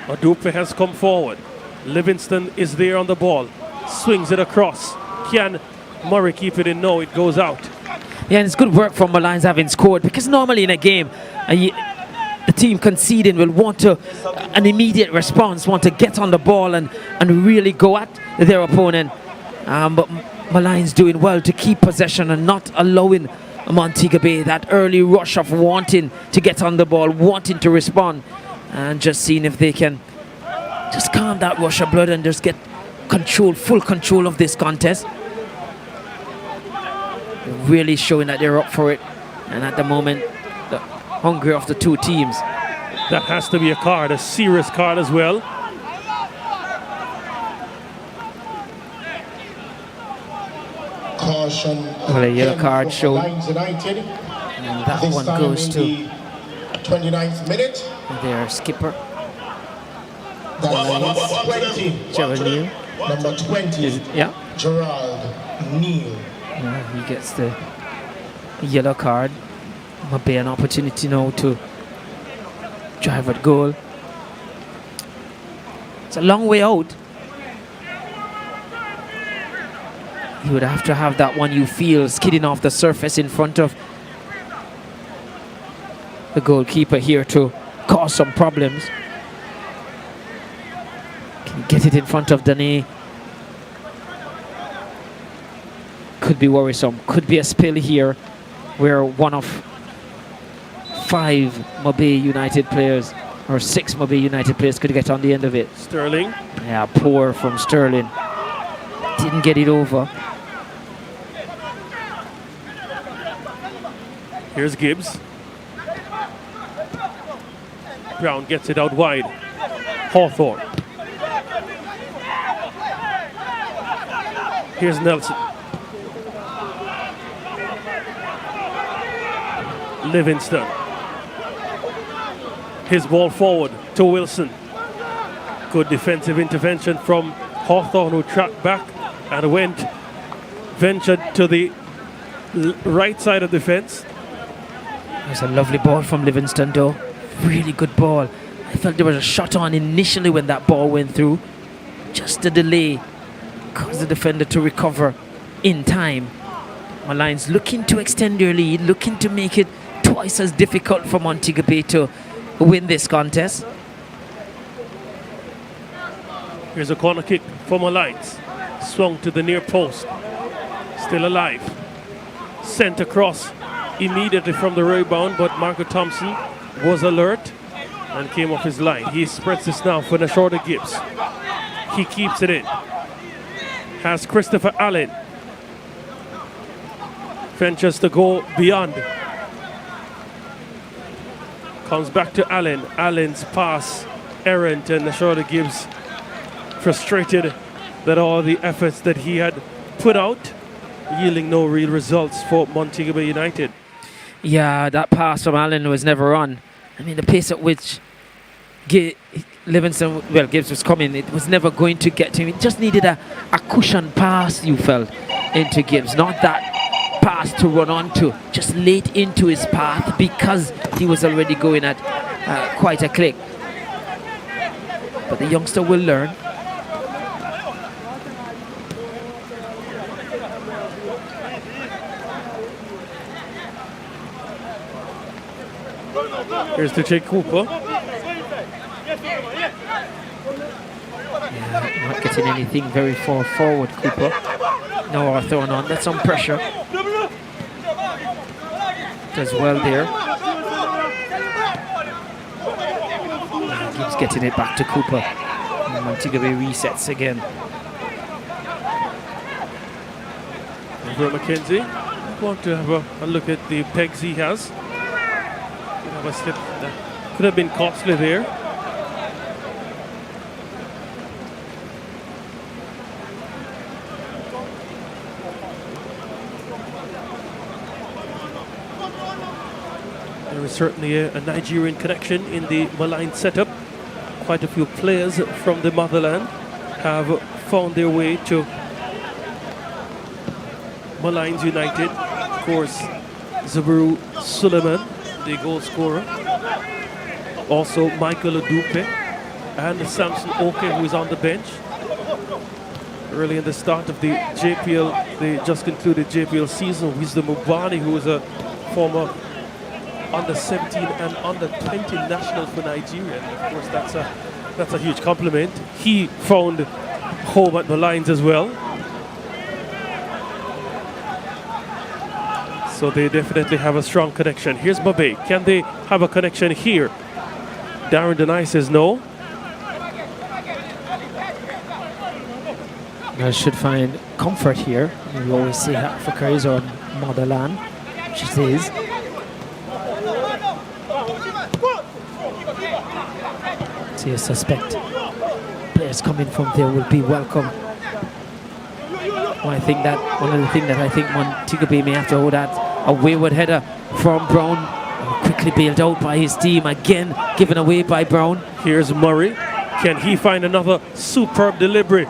Adupe has come forward. Livingston is there on the ball, swings it across. Can Murray keep it in? No, it goes out. Yeah, and it's good work from Molynes having scored, because normally in a game, the team conceding will want to an immediate response, want to get on the ball and really go at their opponent. But Molynes doing well to keep possession and not allowing Montego Bay that early rush of wanting to get on the ball, wanting to respond, and just seeing if they can just calm that rush of blood and just get full control of this contest. Really showing that they're up for it, and at the moment the hunger of the 2 teams. That has to be a card, a serious card as well. Caution. Well, a yellow card shown, United. and that one goes to 29th minute. their skipper, Gerald Neal. Number 20. Yeah. Gerald Neal. Yeah, he gets the yellow card. Might be an opportunity now to drive at goal. It's a long way out. You would have to have that one you feel skidding off the surface in front of the goalkeeper here to cause some problems. Can you get it in front of Dane? Could be worrisome. Could be a spill here where one of 5 Mobay United players, or 6 Mobay United players, could get on the end of it. Sterling. Yeah, poor from Sterling. Didn't get it over. Here's Gibbs. Brown gets it out wide. Hawthorne. Here's Nelson. Livingston. His ball forward to Wilson. Good defensive intervention from Hawthorne, who tracked back and ventured to the right side of the fence. It's a lovely ball from Livingston, though. Really good ball. I felt there was a shot on initially when that ball went through. Just a delay caused the defender to recover in time. Molynes looking to extend their lead, looking to make it twice as difficult for Montego Bay to win this contest. Here's a corner kick for Molynes. Swung to the near post. Still alive. Sent across immediately from the rebound, but Marco Thompson was alert and came off his line. He spreads this now for the shorter Gibbs. He keeps it in. Has Christopher Allen. Ventures to go beyond. Comes back to Allen. Allen's pass errant, and the shorter Gibbs frustrated that all the efforts that he had put out yielding no real results for Montego Bay United. Yeah, that pass from Allen was never on. I mean, the pace at which Gibbs was coming, it was never going to get to him. It just needed a cushion pass, you felt, into Gibbs. Not that pass to run onto, just late into his path because he was already going at quite a click. But the youngster will learn. Here's to Jake Cooper. Yeah, not getting anything very far forward, Cooper. No Hawthorne on. That's some pressure. Does well there. Keeps getting it back to Cooper. And Montego Bay resets again. Over McKenzie. I want to have a look at the pegs he has. A slip that could have been costly there. There is certainly a Nigerian connection in the Molynes setup. Quite a few players from the motherland have found their way to Molynes United. Of course, Zabaru Suleiman, the goal scorer. Also Michael Odupe and Samson Oke, who is on the bench. Early in the start of the JPL, the just concluded JPL season, Wisdom Ubani, who is a former under 17 and under 20 national for Nigeria. And of course, that's a huge compliment. He found home at Molynes as well. So they definitely have a strong connection. Here's Babe. Can they have a connection here? Darren Denai says no. I should find comfort here. We always say Africa is our motherland, which it is. So you suspect players coming from there will be welcome. One of the things that I think Montego Bay may have to hold at, a wayward header from Brown, quickly bailed out by his team, again given away by Brown. Here's Murray. Can he find another superb delivery?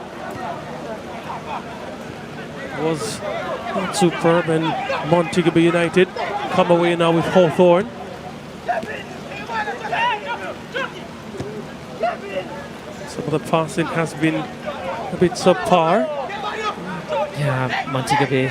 Was not superb, and Montego Bay United come away now with Hawthorne. Some of the passing has been a bit subpar. Yeah, Montego Bay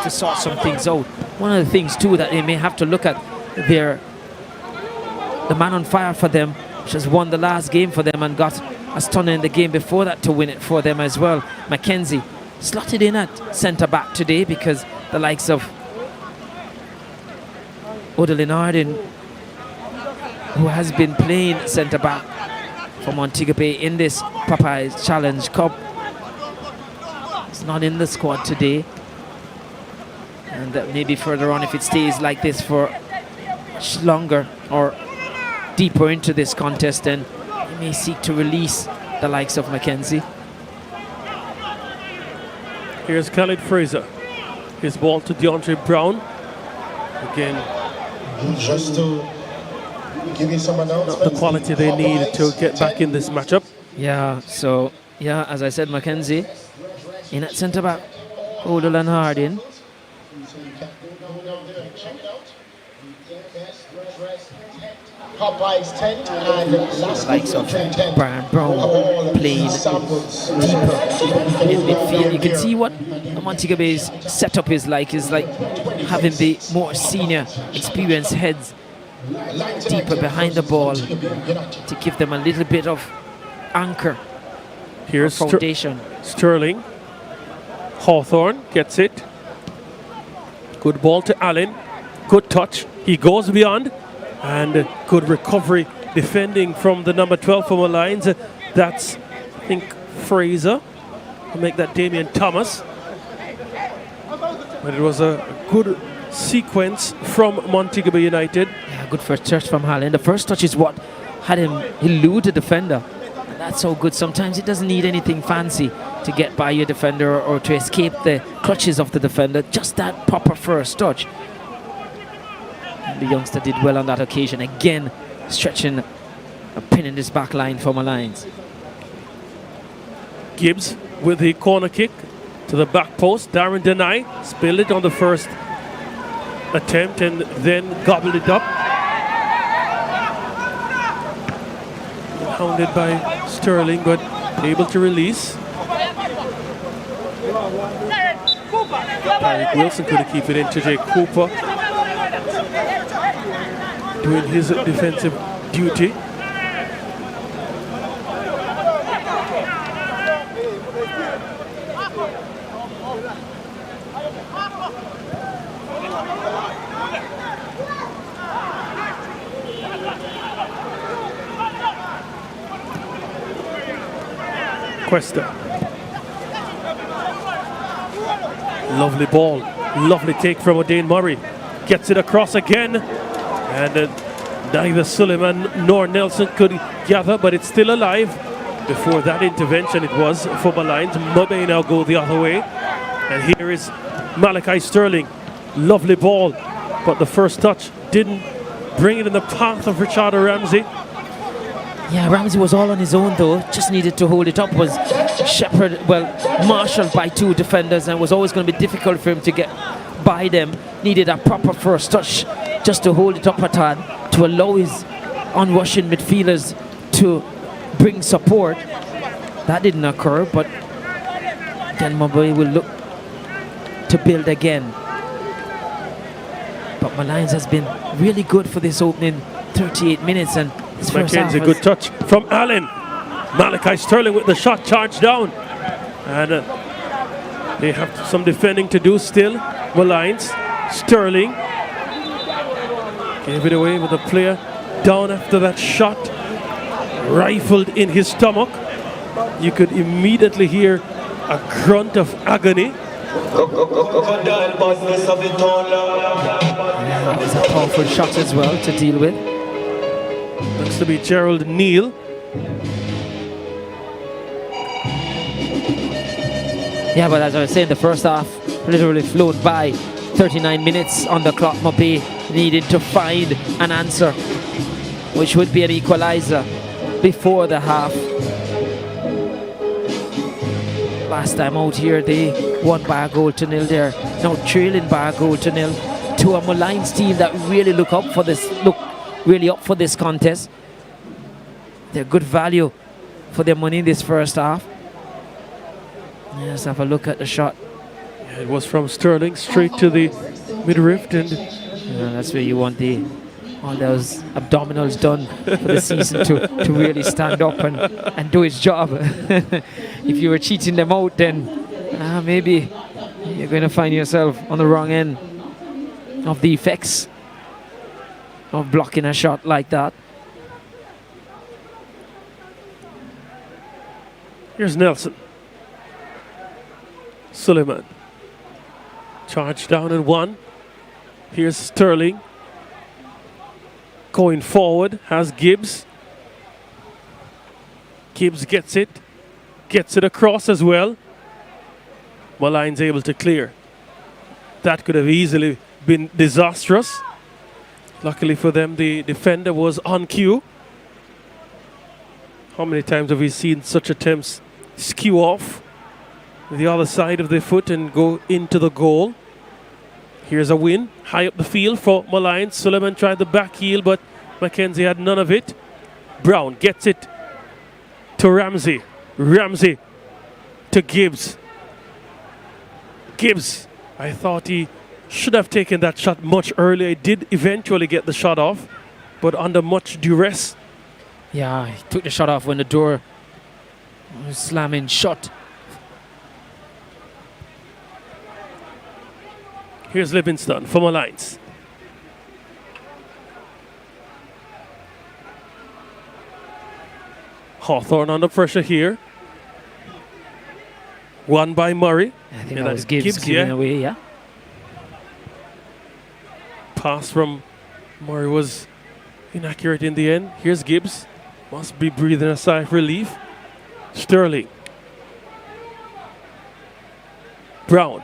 to sort some things out. One of the things too that they may have to look at, the man on fire for them, which has won the last game for them and got a stunner in the game before that to win it for them as well. Mackenzie slotted in at centre back today because the likes of Odelin Arden, who has been playing centre back for Montego Bay in this Popeyes Challenge Cup, is not in the squad today. And maybe further on, if it stays like this for longer or deeper into this contest, then He may seek to release the likes of Mackenzie. Here's Khalid Fraser. His ball to DeAndre Brown. Again, Just to give you some announcements. not the quality they need to get back in this matchup. Yeah, so, yeah, as I said, Mackenzie in at centre back. Odell and Harding. Popeyes 10 and The likes of Brian Brown playing deeper in midfield. You can see what Montego Bay's setup is like having the more senior, experienced heads deeper behind the ball to give them a little bit of anchor. Here's foundation. Sterling. Hawthorne gets it. Good ball to Allen. Good touch. He goes beyond. And good recovery defending from the number 12 for Molynes. That's, I think, Fraser. I'll make that Damian Thomas. But it was a good sequence from Montego Bay United. Yeah, good first touch from Allen. The first touch is what had him elude the defender. And that's so good. Sometimes it doesn't need anything fancy to get by your defender or to escape the clutches of the defender. Just that proper first touch. The youngster did well on that occasion, again stretching a pin in this back line for Molynes. Gibbs with the corner kick to the back post. Darren Denai spilled it on the first attempt and then gobbled it up. Hounded by Sterling, but able to release. Eric Wilson couldn't keep it in to Jake Cooper, doing his defensive duty. Cuesta. Lovely ball. Lovely take from O'Dane Murray. Gets it across again. And neither Suleiman nor Nelson could gather, but it's still alive. Before that intervention, it was for Molynes. Murray now go the other way. And here is Malachi Sterling. Lovely ball, but the first touch didn't bring it in the path of Richard Ramsey. Yeah, Ramsey was all on his own though. Just needed to hold it up. Was marshaled by two defenders, and was always going to be difficult for him to get by them. Needed a proper first touch just to hold it up a tad, to allow his onrushing midfielders to bring support. That didn't occur, but then Mumbai will look to build again. But Molynes has been really good for this opening 38 minutes, and this first half Mackenzie, good touch from Allen. Malachi Sterling with the shot charged down. And they have some defending to do still. Molynes. Sterling gave it away with the player down after that shot. Rifled in his stomach. You could immediately hear a grunt of agony. That was a powerful shot as well to deal with. Looks to be Gerald Neal. Yeah, but as I was saying, the first half literally flown by. 39 minutes on the clock. Mopé needed to find an answer, which would be an equalizer before the half. Last time out here, they won by a goal to nil there. Now trailing by a goal to nil to a Molynes team that really look up for this contest. They're good value for their money in this first half. Let's have a look at the shot. Yeah, it was from Sterling straight to the midriff, and that's where you want all those abdominals done for the season to really stand up and do its job. If you were cheating them out, then maybe you're going to find yourself on the wrong end of the effects of blocking a shot like that. Here's Nelson. Suleiman. Charged down and one. Here's Sterling. Going forward has Gibbs. Gibbs gets it across as well. Molynes able to clear. That could have easily been disastrous. Luckily for them, the defender was on cue. How many times have we seen such attempts skew off the other side of the foot and go into the goal? Here's a win, high up the field for Molynes. Suleiman tried the back heel, but Mackenzie had none of it. Brown gets it to Ramsey. Ramsey to Gibbs. Gibbs, I thought he should have taken that shot much earlier. He did eventually get the shot off, but under much duress. Yeah, he took the shot off when the door was slamming shut. Here's Livingston for Molynes. Hawthorne under pressure here. Won by Murray. I think that was Gibbs giving away, yeah. Pass from Murray was inaccurate in the end. Here's Gibbs. Must be breathing a sigh of relief. Sterling. Brown.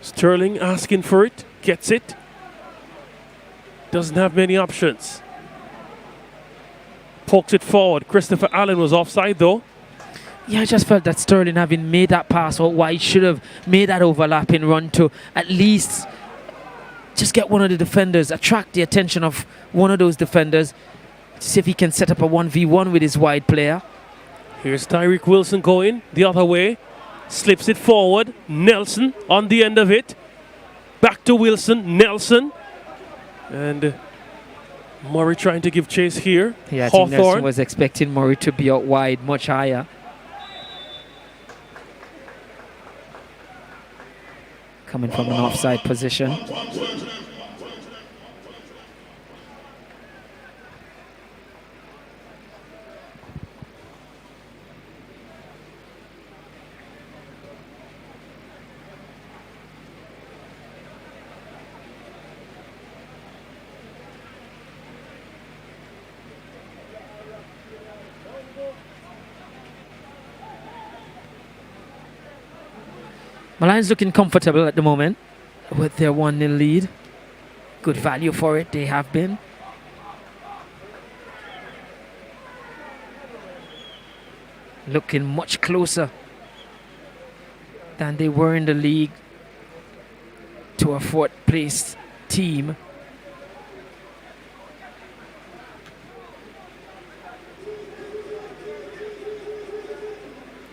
Sterling asking for it. Gets it. Doesn't have many options. Pokes it forward. Christopher Allen was offside though. Yeah, I just felt that Sterling, having made that pass out wide, should have made that overlapping run to at least just get one of the defenders, attract the attention of one of those defenders, see if he can set up a 1v1 with his wide player. Here's Tyreek Wilson going the other way. Slips it forward. Nelson on the end of it. Back to Wilson. Nelson. And Murray trying to give chase here. Yeah, I think Nelson was expecting Murray to be out wide much higher. Coming from an offside position. Molynes looking comfortable at the moment with their 1-0 lead. Good value for it, they have been. Looking much closer than they were in the league to a 4th place team.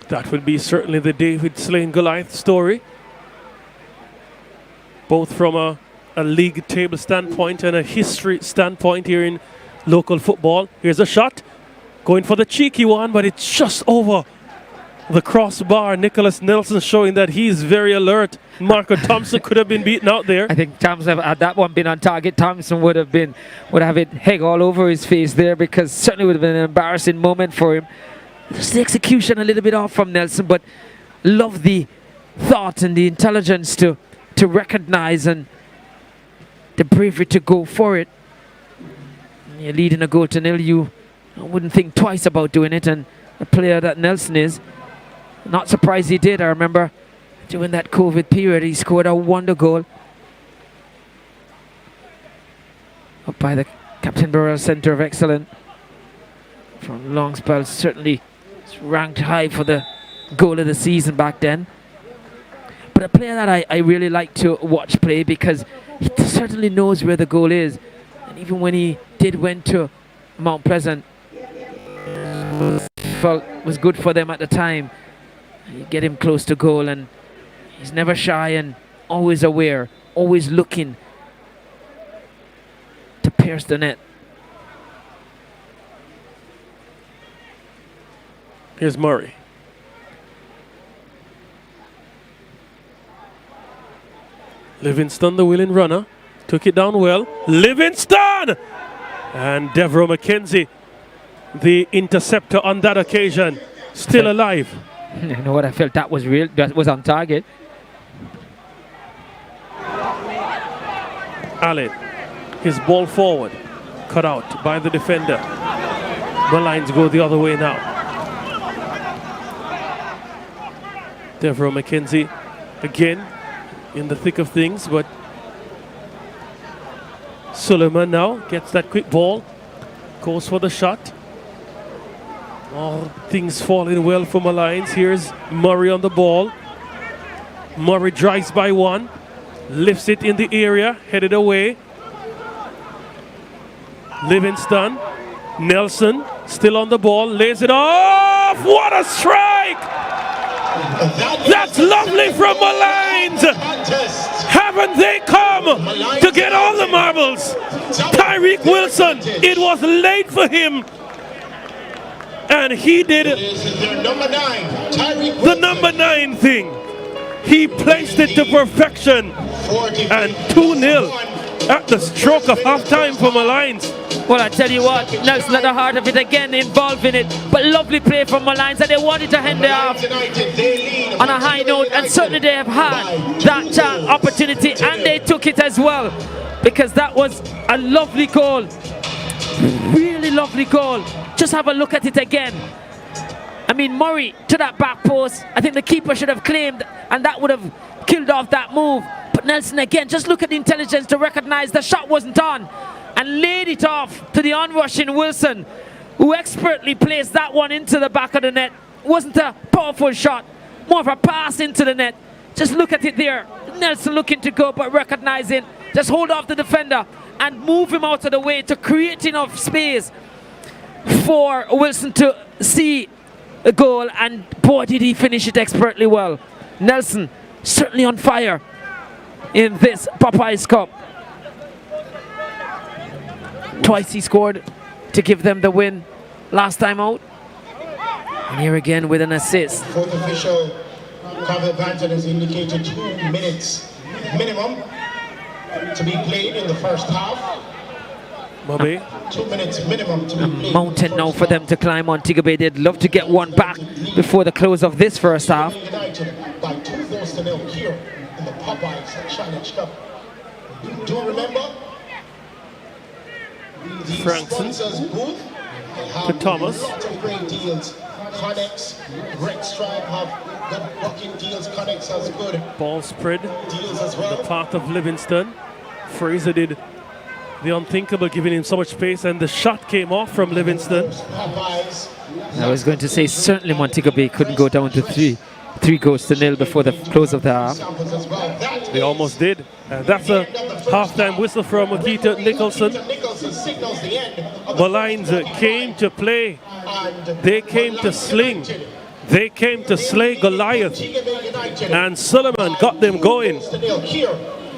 That would be certainly the David Slain Goliath story. Both from a league table standpoint and a history standpoint here in local football. Here's a shot. Going for the cheeky one, but it's just over the crossbar. Nicholas Nelson showing that he's very alert. Marco Thompson could have been beaten out there. I think Thompson, had that one been on target, Thompson would have it heg all over his face there, because certainly would have been an embarrassing moment for him. Just the execution a little bit off from Nelson, but love the thought and the intelligence to recognize and the bravery to go for it. When you're leading a goal to nil, you wouldn't think twice about doing it, and a player that Nelson is, not surprised he did. I remember during that COVID period, he scored a wonder goal up by the Captain Burrell Centre of Excellence from long spells. Certainly ranked high for the goal of the season back then. But a player that I really like to watch play, because he certainly knows where the goal is. And even when he went to Mount Pleasant, felt was good for them at the time. You get him close to goal, and he's never shy and always aware, always looking to pierce the net. Here's Murray. Livingston, the willing runner, took it down well. Livingston! And Devereux McKenzie, the interceptor on that occasion, still alive. You know what, I felt that was real, that was on target. Allen, his ball forward, cut out by the defender. Molynes go the other way now. Devereaux McKenzie again in the thick of things, but Suleiman now gets that quick ball, goes for the shot. All things falling well for Molynes. Here's Murray on the ball. Murray drives by one, lifts it in the area, headed away. Livingston, Nelson still on the ball, lays it off. What a strike! That's lovely from Molynes. Haven't they come to get all the marbles? Tyreek Wilson, it was late for him. And he did the number 9 thing. He placed it to perfection. And 2-0 at the stroke of half-time for Molynes. Well, I tell you what, Nelson at the heart of it again, involved in it. But lovely play from Molynes, and they wanted to end it off on a high note. And certainly they have had that opportunity, and they took it as well. Because that was a lovely goal. Really lovely goal. Just have a look at it again. I mean, Murray to that back post. I think the keeper should have claimed, and that would have killed off that move. But Nelson again, just look at the intelligence to recognize the shot wasn't on and laid it off to the onrushing Wilson, who expertly placed that one into the back of the net. It wasn't a powerful shot, more of a pass into the net. Just look at it there. Nelson looking to go, but recognizing, just hold off the defender and move him out of the way to create enough space for Wilson to see a goal, and boy did he finish it expertly well. Nelson certainly on fire in this Popeyes Cup. Twice he scored to give them the win last time out. And here again with an assist. Fourth official, Carvel Banton, has indicated 2 minutes minimum to be played in the first half. Bobby. 2 minutes minimum to be played. Mountain now for them to climb Montego Bay. They'd love to get one back before the close of this first half. United by 2-0 here in the Popeyes Challenge Cup. Do remember the Frankson sponsors booth to Thomas. Lots of great deals. Connex, Red Stripe have good bucket deals. Connex has good Ball spread deals as on well. the path of Livingston. Fraser did the unthinkable, giving him so much space, and the shot came off from Livingston. I was going to say certainly Montego Bay couldn't go down to 3 goals to 0 before the close of the half. They almost did. And that's a half-time whistle from Makita Nicholson. Molynes came to play. They came to sling. They came to slay Goliath. And Suleiman got them going.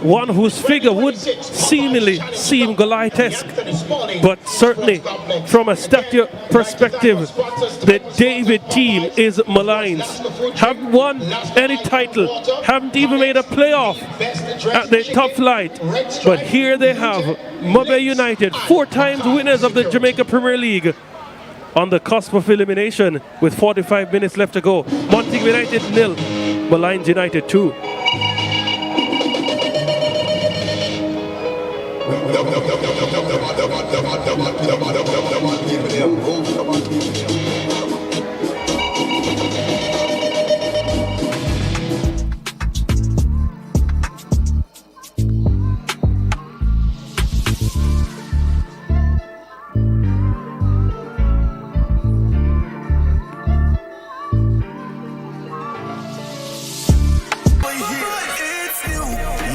One whose figure would seemingly seem Goliath-esque, but certainly from a stature perspective, the David team is Molynes. Haven't won any title, haven't even made a playoff at the top flight, but here they have Mobe United, 4 times winners of the Jamaica Premier League, on the cusp of elimination with 45 minutes left to go. Montego United 0, Molynes United 2.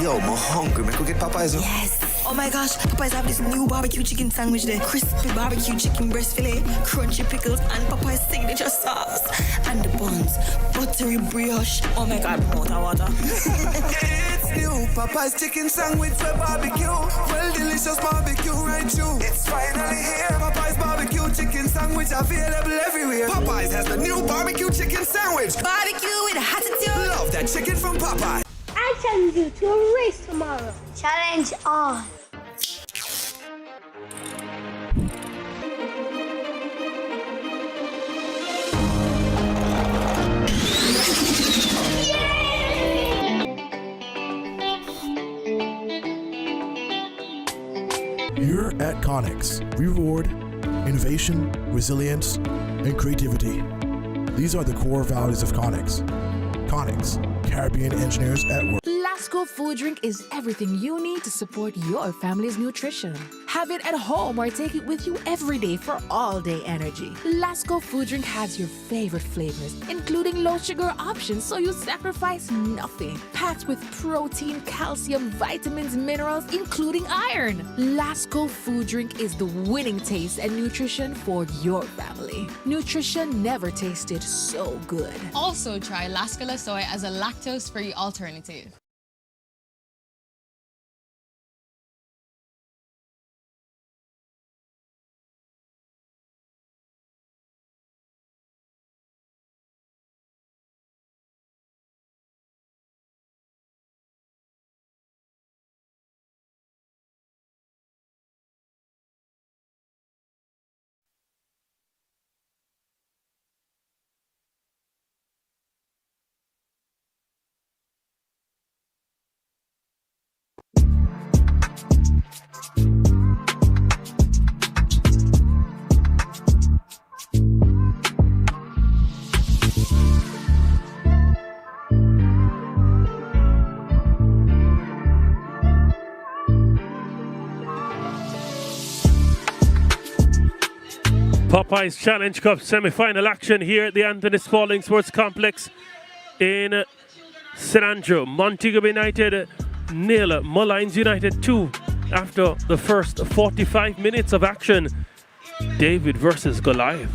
Yo, I'm hungry. Man, go get Popeyes. Yes. Oh my gosh, Popeyes have this new barbecue chicken sandwich there. Crispy barbecue chicken breast fillet, crunchy pickles, and Popeyes signature sauce. And the buns, buttery brioche. Oh my god, water. It's new Popeyes chicken sandwich with barbecue. Well, delicious barbecue right through. It's finally here. Popeyes barbecue chicken sandwich available everywhere. Popeyes has the new barbecue chicken sandwich. Barbecue with a attitude. Love that chicken from Popeyes. I challenge you to a race tomorrow. Challenge on. Here at Connex, we reward innovation, resilience, and creativity. These are the core values of Connex. Conics, Caribbean engineers at work. Lasco food drink is everything you need to support your family's nutrition. Have it at home or take it with you every day for all-day energy. Lasco food drink has your favorite flavors, including low-sugar options, so you sacrifice nothing. Packed with protein, calcium, vitamins, minerals, including iron. Lasco food drink is the winning taste and nutrition for your family. Nutrition never tasted so good. Also try Lasco La Soy as a lactose-free alternative. Popeyes Challenge Cup semi-final action here at the Anthony Spalding Sports Complex in St. Andrew. Montego United 0, Molynes United 2 after the first 45 minutes of action. David versus Goliath.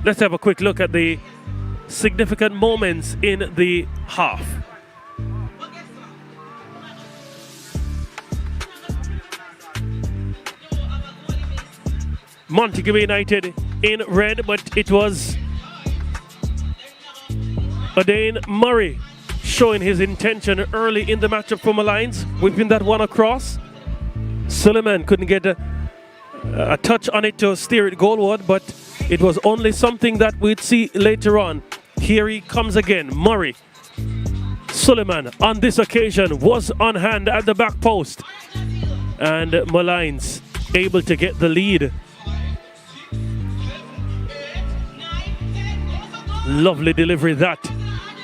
Let's have a quick look at the significant moments in the half. Montego United in red, but it was Adane Murray showing his intention early in the matchup for Molynes, whipping that one across. Suleiman couldn't get a touch on it to steer it goalward, but it was only something that we'd see later on. Here he comes again, Murray. Suleiman on this occasion was on hand at the back post, and Molynes able to get the lead. Lovely delivery that,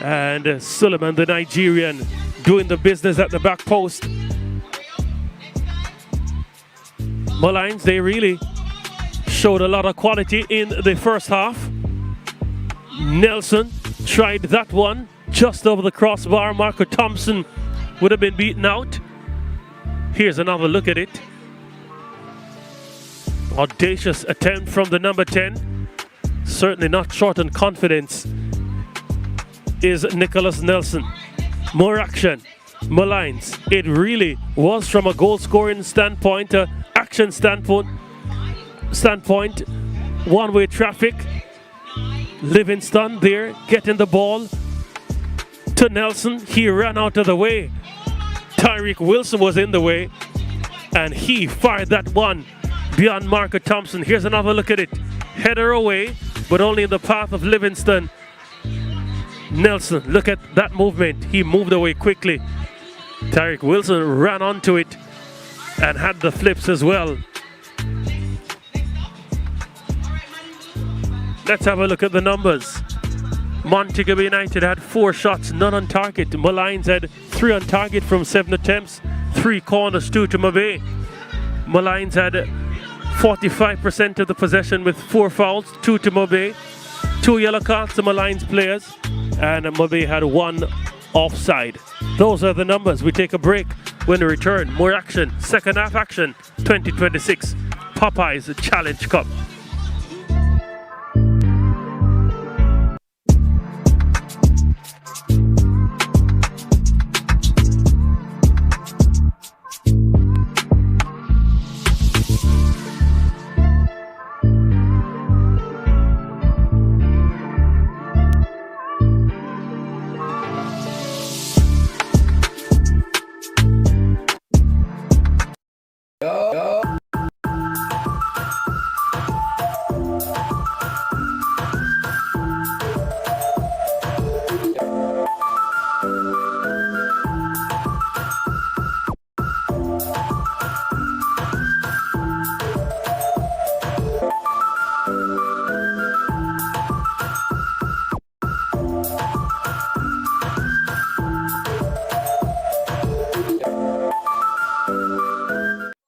and Suleiman, the Nigerian, doing the business at the back post. Molynes, they really showed a lot of quality in the first half. Nelson tried that one just over the crossbar. Marco Thompson would have been beaten out. Here's another look at it. Audacious attempt from the number 10. Certainly not short on confidence is Nicholas Nelson. More action. Molynes. It really was from a goal scoring standpoint, action standpoint, one-way traffic. Livingston there getting the ball to Nelson. He ran out of the way. Tyreek Wilson was in the way, and he fired that one beyond Marco Thompson. Here's another look at it. Header away, but only in the path of Livingston. Nelson, look at that movement. He moved away quickly. Tyreek Wilson ran onto it and had the flips as well. Let's have a look at the numbers. Montego United had 4 shots, none on target. Molynes had 3 on target from 7 attempts, 3 corners, 2 to Mabe. Molynes had 45% of the possession with 4 fouls, 2 to Mabe. 2 yellow cards to Molynes players, and Mabe had 1 offside. Those are the numbers. We take a break. When we return, more action. Second half action, 2026 Popeyes Challenge Cup.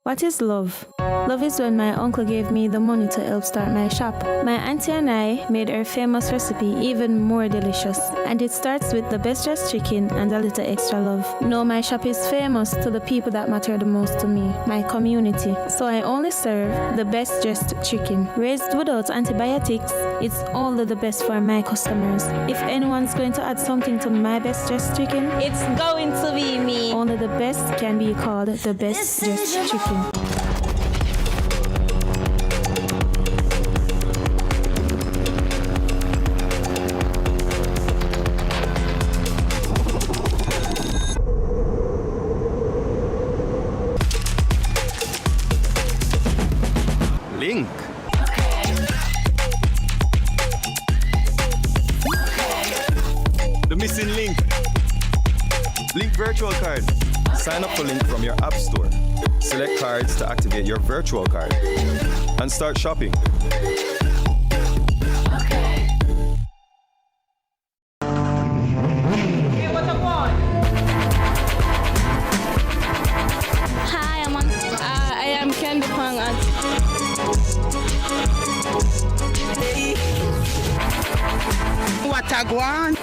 What is love? Love is when my uncle gave me the money to help start my shop. My auntie and I made her famous recipe even more delicious. And it starts with the best dressed chicken and a little extra love. No, my shop is famous to the people that matter the most to me, my community. So I only serve the best dressed chicken. Raised without antibiotics, it's only the best for my customers. If anyone's going to add something to my best dressed chicken, it's going to be me. Only the best can be called the best dressed chicken. Link. The missing link. Link virtual card. Sign up for Link from your app store. Select cards to activate your virtual card and start shopping. Hi, I am Candy Pang. What a guan?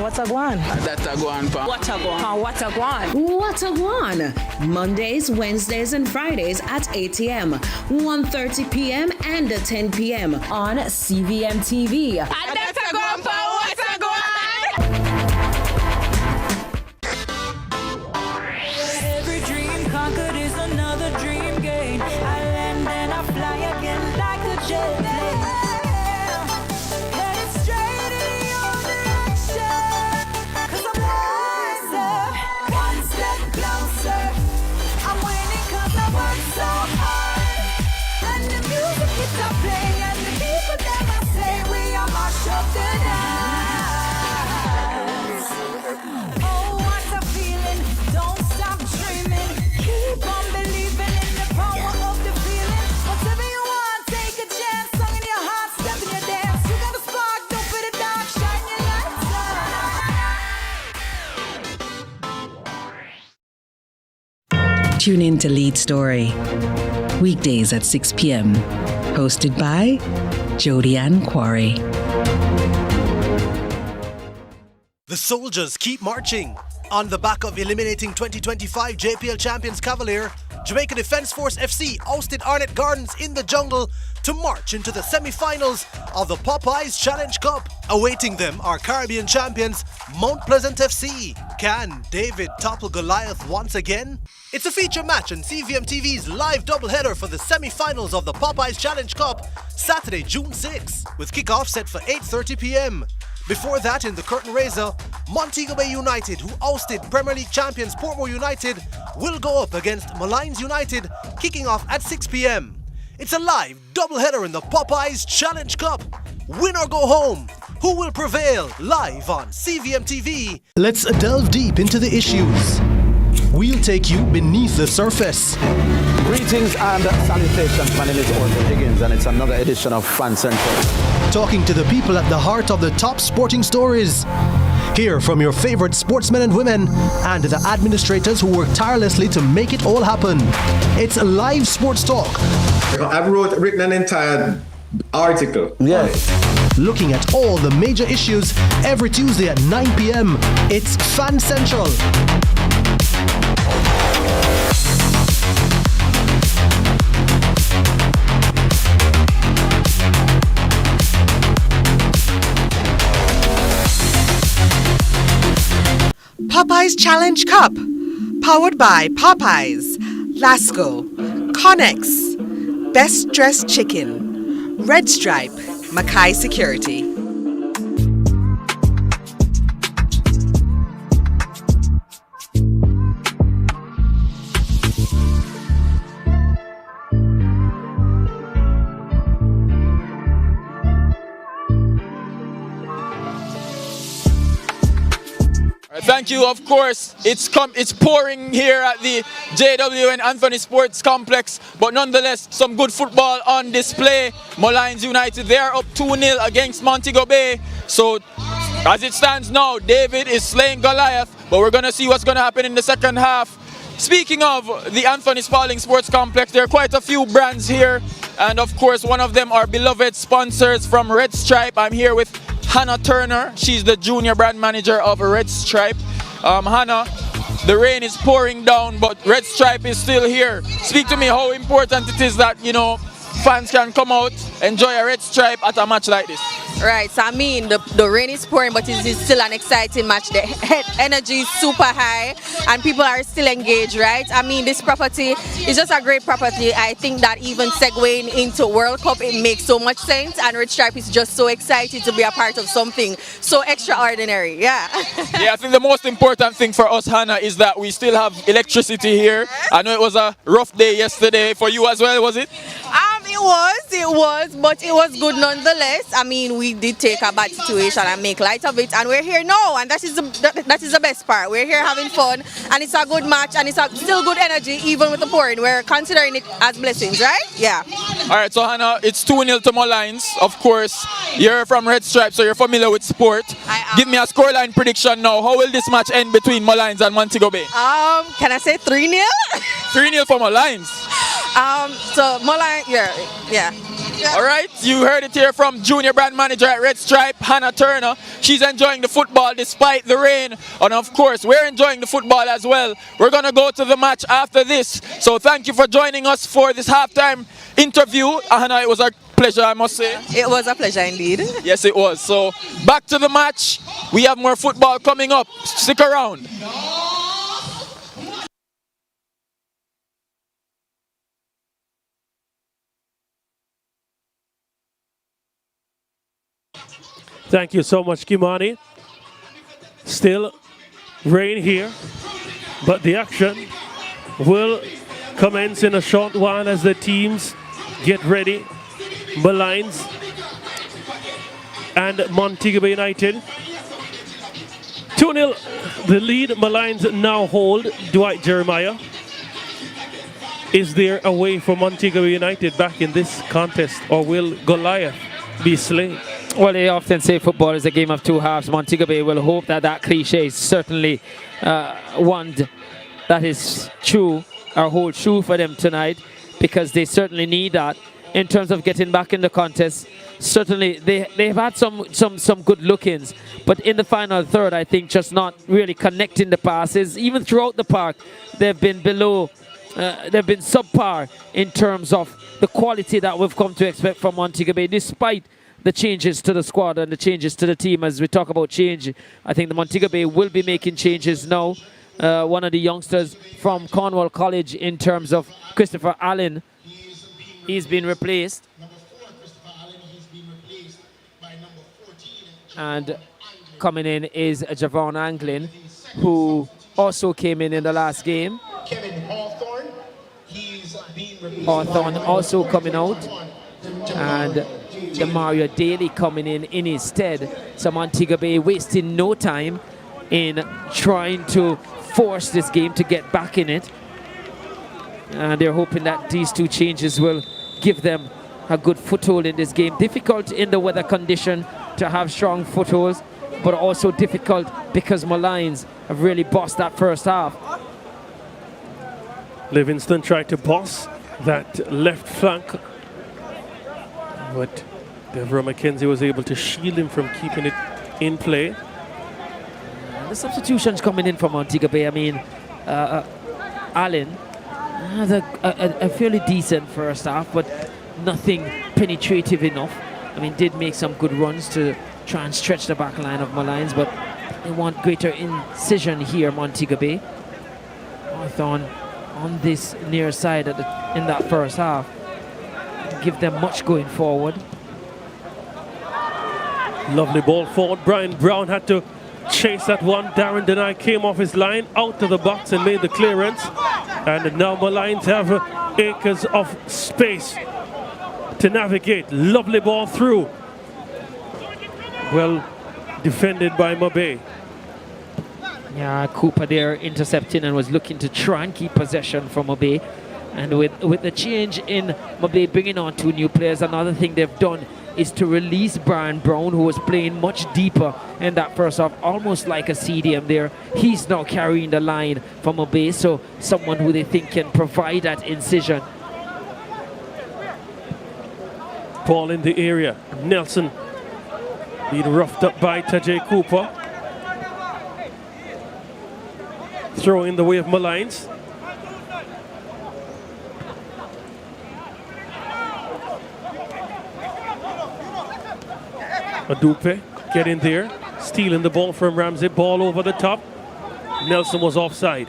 What a guan? That's a guan, pa. What a guan? What a guan? What a guan? Mondays, Wednesdays, and Fridays at 8 a.m., 1:30 p.m., and 10 p.m. on CVMTV. And that's a guan, pa. What a guan? Every dream conquered is another dream gained. I land and I fly again like a jet plane. Headed straight in your direction. 'Cause I'm wiser, one step closer. I'm winning 'cause I work so hard. And the music keeps on playing, and the people that I say we are mash up the night. Oh, what a feeling! Don't stop dreaming. Keep on believing in the power of the feeling. Whatever you want, take a chance. Song in your heart, step in your dance. You got a spark, don't put it down. Shine your lights on. Tune in to Lead Story. Weekdays at 6 p.m. Hosted by Jody Ann Quarry. The soldiers keep marching. On the back of eliminating 2025 JPL champions Cavalier, Jamaica Defence Force FC ousted Arnett Gardens in the jungle to march into the semi-finals of the Popeyes Challenge Cup. Awaiting them are Caribbean champions Mount Pleasant FC. Can David topple Goliath once again? It's a feature match on CVMTV's live doubleheader for the semi-finals of the Popeyes Challenge Cup, Saturday, June 6, with kickoff set for 8:30 p.m. Before that, in the curtain raiser, Montego Bay United, who ousted Premier League champions Portmore United, will go up against Molynes United, kicking off at 6 p.m. It's a live doubleheader in the Popeyes Challenge Cup. Win or go home. Who will prevail? Live on CVMTV. Let's delve deep into the issues. We'll take you beneath the surface. Greetings and salutations. My name is Orville Higgins, and it's another edition of Fan Central. Talking to the people at the heart of the top sporting stories. Hear from your favorite sportsmen and women and the administrators who work tirelessly to make it all happen. It's live sports talk. I've written an entire article. Yeah. Looking at all the major issues every Tuesday at 9 p.m. It's Fan Central. Popeyes Challenge Cup, powered by Popeyes, Lasco, Connex, Best Dressed Chicken, Red Stripe, Mackay Security. Thank you. Of course, it's pouring here at the JW and Anthony Sports Complex, but nonetheless, some good football on display. Molynes United, they are up 2-0 against Montego Bay. So, as it stands now, David is slaying Goliath, but we're going to see what's going to happen in the second half. Speaking of the Anthony Spalding Sports Complex, there are quite a few brands here. And of course, one of them are beloved sponsors from Red Stripe. I'm here with Hannah Turner. She's the junior brand manager of Red Stripe. Hannah, the rain is pouring down, but Red Stripe is still here. Speak to me how important it is that, fans can come out, enjoy a Red Stripe at a match like this. Right, so I mean, the rain is pouring, but it is still an exciting match. The energy is super high, and people are still engaged, right? I mean, this property is just a great property. I think that even segueing into World Cup, it makes so much sense, and Red Stripe is just so excited to be a part of something so extraordinary, yeah. Yeah, I think the most important thing for us, Hannah, is that we still have electricity here. I know it was a rough day yesterday for you as well, was it? It was, but it was good nonetheless. I mean, we did take a bad situation and make light of it, and we're here now, and that is the best part. We're here having fun, and it's a good match, and it's still good energy, even with the pouring. We're considering it as blessings, right? Yeah. All right, so Hannah, it's 2-0 to Molynes. Of course, you're from Red Stripe, so you're familiar with sport. Give me a scoreline prediction now. How will this match end between Molynes and Montego Bay? Can I say 3-0? 3-0 for Molynes. So Molynes, yeah. All right, you heard it here from junior brand manager at Red Stripe, Hannah Turner. She's enjoying the football despite the rain. And of course, we're enjoying the football as well. We're going to go to the match after this. So thank you for joining us for this halftime interview. Hannah, it was a pleasure, I must say. It was a pleasure indeed. Yes, it was. So back to the match. We have more football coming up. Stick around. Thank you so much, Kimani. Still rain here, but the action will commence in a short while as the teams get ready. Molynes and Montego Bay United. 2-0 the lead Molynes now hold. Dwight Jeremiah is there away for Montego Bay United back in this contest, or will Goliath be slain? Well, they often say football is a game of two halves. Montego Bay will hope that that cliche is certainly one that is true, or hold true for them tonight, because they certainly need that in terms of getting back in the contest. Certainly, they've had some good look-ins, but in the final third, I think just not really connecting the passes. Even throughout the park, they've been below, they've been subpar in terms of the quality that we've come to expect from Montego Bay, despite the changes to the squad and the changes to the team. As we talk about change, I think the Montego Bay will be making changes now. One of the youngsters from Cornwall College in terms of Christopher Allen, he's been replaced. And coming in is Javon Anglin, who also came in the last game. Hawthorne also coming out. And the Mario Daly coming in his stead. So Montego Bay wasting no time in trying to force this game to get back in it. And they're hoping that these two changes will give them a good foothold in this game. Difficult in the weather condition to have strong footholds, but also difficult because Molynes have really bossed that first half. Livingston tried to boss that left flank, but Deborah McKenzie was able to shield him from keeping it in play. And the substitutions coming in from Montego Bay. I mean, Allen had a fairly decent first half, but nothing penetrative enough. I mean, did make some good runs to try and stretch the back line of Molynes, but they want greater incision here, Montego Bay. Hawthorne on this near side in that first half. Give them much going forward. Lovely ball forward. Brian Brown had to chase that one. Darren Denai came off his line out of the box and made the clearance. And now Molynes have acres of space to navigate. Lovely ball through. Well defended by Mabay. Yeah, Cooper there intercepting and was looking to try and keep possession from Mabay. And with the change in Mabay bringing on two new players, another thing they've done is to release Brian Brown, who was playing much deeper in that first half, almost like a CDM there. He's now carrying the line from a base, so someone who they think can provide that incision. Ball in the area. Nelson being roughed up by Tajay Cooper. Throw in the way of Molynes. Adupe getting there, stealing the ball from Ramsey. Ball over the top. Nelson was offside.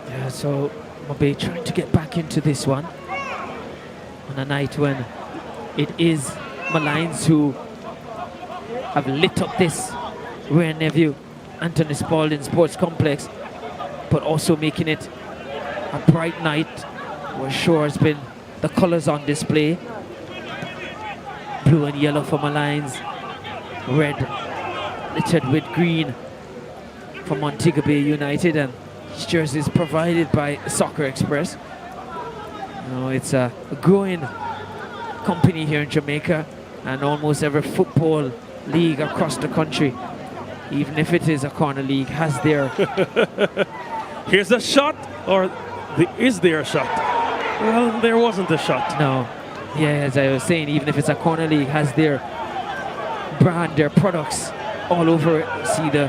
Yeah, so Mobe trying to get back into this one on a night when it is Molynes who have lit up this Rare Nephew Anthony Spalding Sports Complex, but also making it a bright night. Where sure has been the colors on display. Blue and yellow for Molynes, red littered with green for Montego Bay United, and his jerseys provided by Soccer Express. You know, it's a growing company here in Jamaica, and almost every football league across the country, even if it is a corner league, has their... Here's a shot, or is there a shot? Well, there wasn't a shot. No. Yeah, as I was saying, even if it's a corner league, has their brand, their products all over it. See the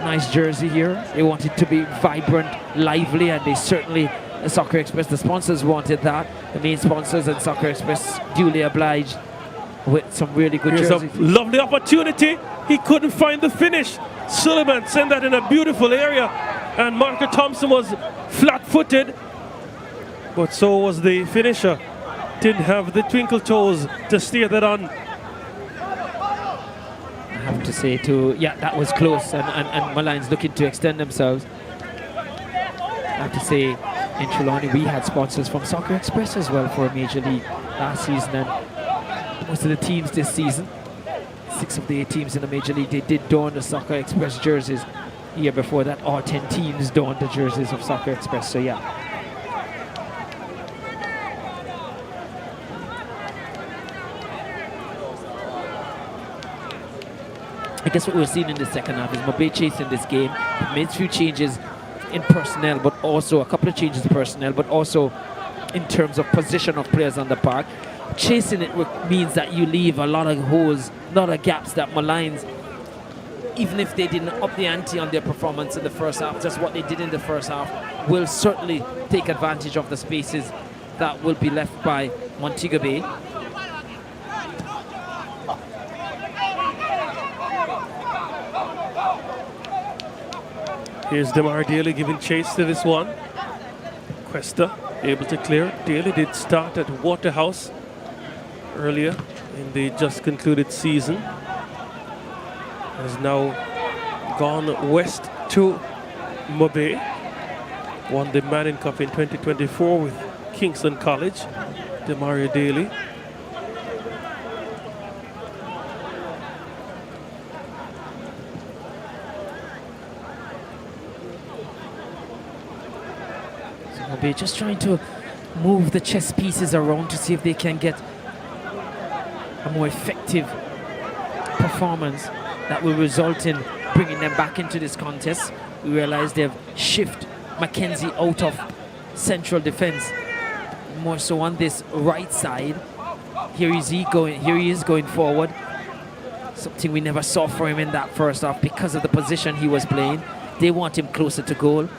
nice jersey here. They want it to be vibrant, lively, and they certainly, Soccer Express, the sponsors wanted that. The main sponsors and Soccer Express duly obliged with some really good Here's jerseys. a lovely opportunity. He couldn't find the finish. Suleiman sent that in a beautiful area, and Marker Thompson was flat-footed. But so was the finisher. Didn't have the twinkle toes to steer that on. I have to say too, yeah, that was close, and Molynes looking to extend themselves. I have to say, in Trelawney we had sponsors from Soccer Express as well for a major league last season, and most of the teams this season, 6 of the 8 teams in the major league, they did don the Soccer Express jerseys. The year before that, all 10 teams donned the jerseys of Soccer Express, so yeah. I guess what we're seeing in the second half is Mobe chasing this game. It made a few changes in personnel, but also a couple of changes in personnel, but also in terms of position of players on the park. Chasing it means that you leave a lot of holes, a lot of gaps that Molynes, even if they didn't up the ante on their performance in the first half, just what they did in the first half, will certainly take advantage of the spaces that will be left by Montego Bay. Here's Demar Daly giving chase to this one. Cuesta able to clear. Daly did start at Waterhouse earlier in the just concluded season. Has now gone west to Mobe. Won the Manning Cup in 2024 with Kingston College. Demario Daly. Mobe just trying to move the chess pieces around to see if they can get a more effective performance that will result in bringing them back into this contest. We realize they've shifted Mackenzie out of central defense, more so on this right side. Here he is going forward. Something we never saw for him in that first half because of the position he was playing. They want him closer to goal.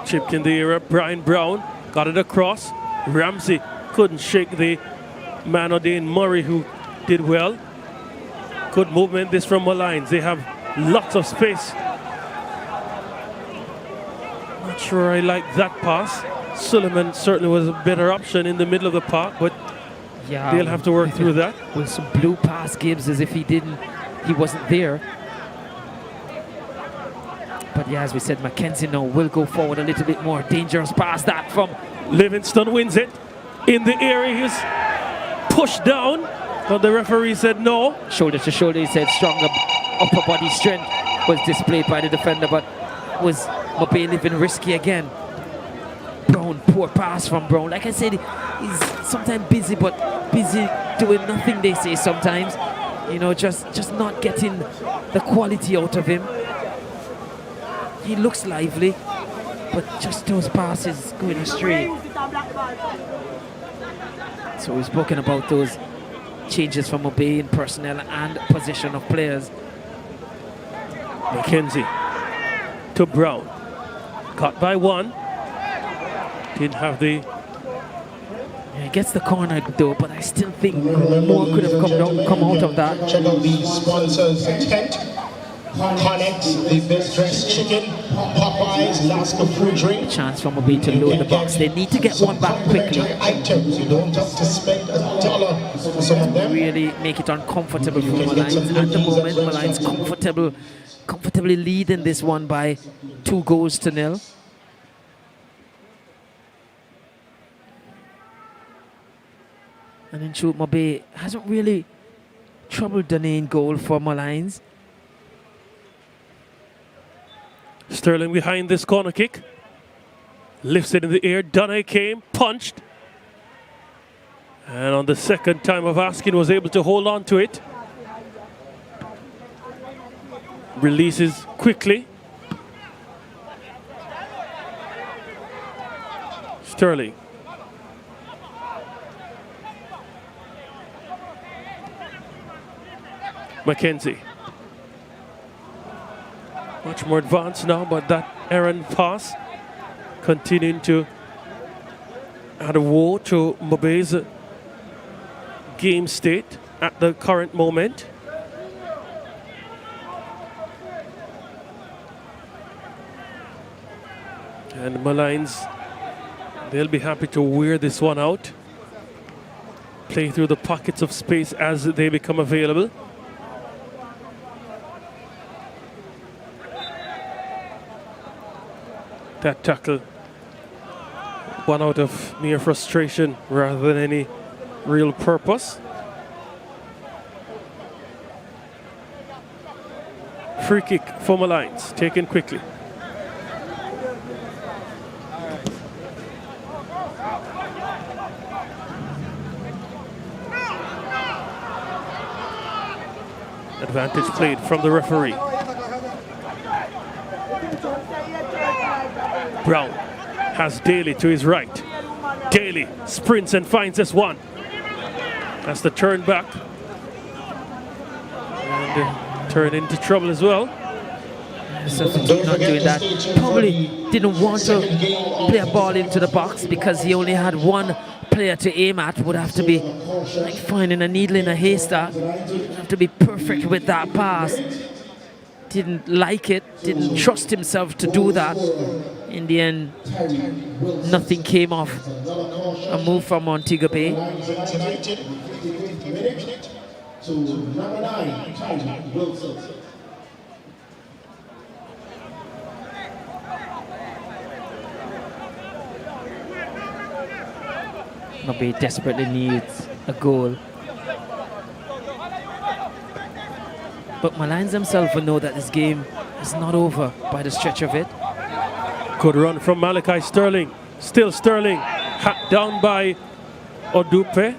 Chipped in the air, Brian Brown got it across. Ramsey couldn't shake the man O'Dane Murray, who did well. Good movement this from Molynes. They have lots of space. Not sure I like that pass. Suleiman certainly was a better option in the middle of the park, but yeah, they'll have to work through that. With some blue pass Gibbs as if he wasn't there. But yeah, as we said, Mackenzie now will go forward a little bit more. Dangerous pass that from Livingston wins it. In the area, he's pushed down, but the referee said no. Shoulder to shoulder, he said stronger upper body strength was displayed by the defender, but was Mobe living risky again? Brown, poor pass from Brown. Like I said, he's sometimes busy, but busy doing nothing, they say sometimes. You know, just not getting the quality out of him. He looks lively, but just those passes going astray. So we've spoken about those changes from obeying personnel and position of players. McKenzie to Brown. Caught by one. Didn't have the... Yeah, he gets the corner though, but I still think more could have come out of that. Check out the sponsors' tent. Connect, the best dressed chicken, Popeyes, Lasco food drink. Chance from Obey to load the box. They need to get one back quickly. Items. You don't have to spend $1 for some of them. Really make it uncomfortable for Molynes. At the moment, Molynes comfortably leading this one by 2-0. And in truth, Mobe hasn't really troubled the main goal for Molynes. Sterling behind this corner kick. Lifts it in the air. Dunne came, punched. And on the second time of asking, was able to hold on to it. Releases quickly. Sterling. McKenzie. Much more advanced now, but that errant pass continuing to add a woe to Mobe's game state at the current moment. And Molynes, they'll be happy to wear this one out. Play through the pockets of space as they become available. That tackle, one out of mere frustration rather than any real purpose. Free kick for Molynes, taken quickly. Advantage played from the referee. Brown has Daly to his right. Daly sprints and finds this one. That's the turn back. And turn into trouble as well. Substitute not doing that. Probably didn't want to play a ball into the box because he only had one player to aim at. Would have to be like finding a needle in a haystack. Have to be perfect with that pass. Didn't like it, didn't trust himself to do that. In the end, nothing came off. A move from Montego Bay. Mobe desperately needs a goal. But Molynes themselves will know that this game is not over by the stretch of it. Good run from Malachi Sterling. Still Sterling. Hacked down by Odupe.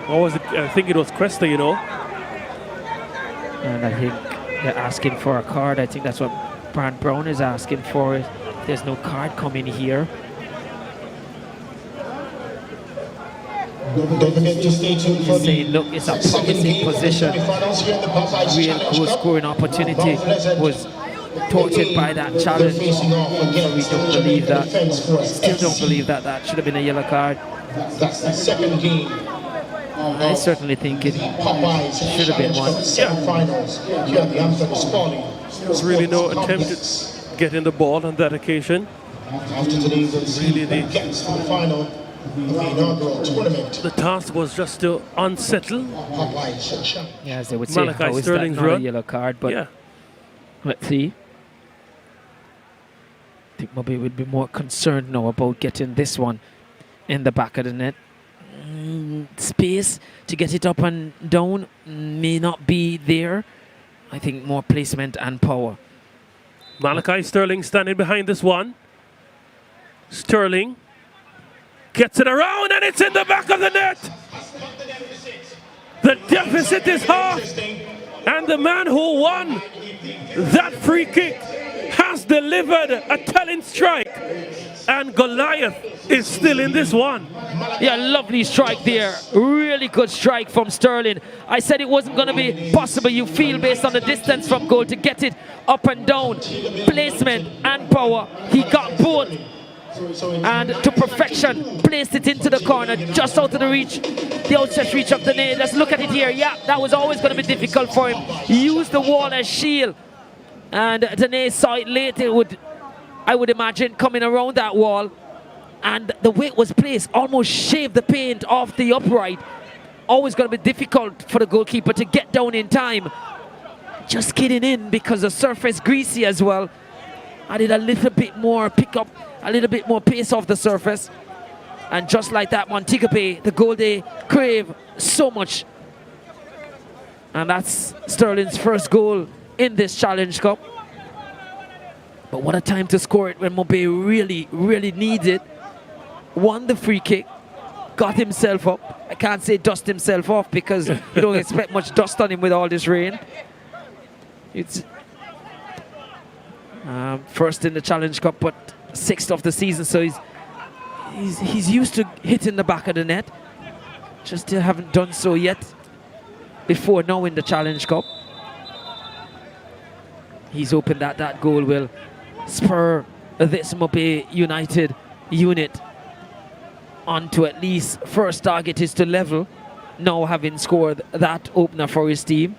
What was it? I think it was Cresta, you know. And I think they're asking for a card. I think that's what Brand Brown is asking for. There's no card coming here. He's saying, look, it's a promising position. Real goal scoring opportunity was tortured by that challenge. So we don't believe that. Still don't believe that that should have been a yellow card. That's the second game. I certainly think it should have been one. There's really no attempt at getting the ball on that occasion. After today's really gets to the final of the inaugural tournament. The task was just to unsettle. Yeah, as they would say, Malachi how is Sterling's that not run. a yellow card? But yeah. Let's see. I think Mobe would be more concerned now about getting this one in the back of the net. Space to get it up and down may not be there. I think more placement and power. Malachi Sterling standing behind this one. Sterling gets it around and it's in the back of the net. The deficit is half, and the man who won that free kick has delivered a telling strike, and Goliath is still in this one. Yeah, lovely strike there. Really good strike from Sterling. I said it wasn't going to be possible, you feel, based on the distance from goal to get it up and down. Placement and power. He got both. And to perfection, placed it into the corner, just out of the reach, the outstretched reach of Dene. Let's look at it here. Yeah, that was always going to be difficult for him. He used the wall as shield. And Dene saw it late. It would, I would imagine, coming around that wall. And the way it was placed almost shaved the paint off the upright. Always going to be difficult for the goalkeeper to get down in time. Just getting in because the surface greasy as well. Added a little bit more pickup, a little bit more pace off the surface. And just like that, Montego Bay, the goal they crave so much. And that's Sterling's first goal in this Challenge Cup. But what a time to score it when Mobay really, really needs it. Won the free kick, got himself up. I can't say dust himself off because you don't expect much dust on him with all this rain. It's first in the Challenge Cup, but 6th of the season, so he's used to hitting the back of the net. Just still haven't done so yet before now in the Challenge Cup. He's hoping that that goal will spur this Mobay United unit on to at least first target is to level, now having scored that opener for his team.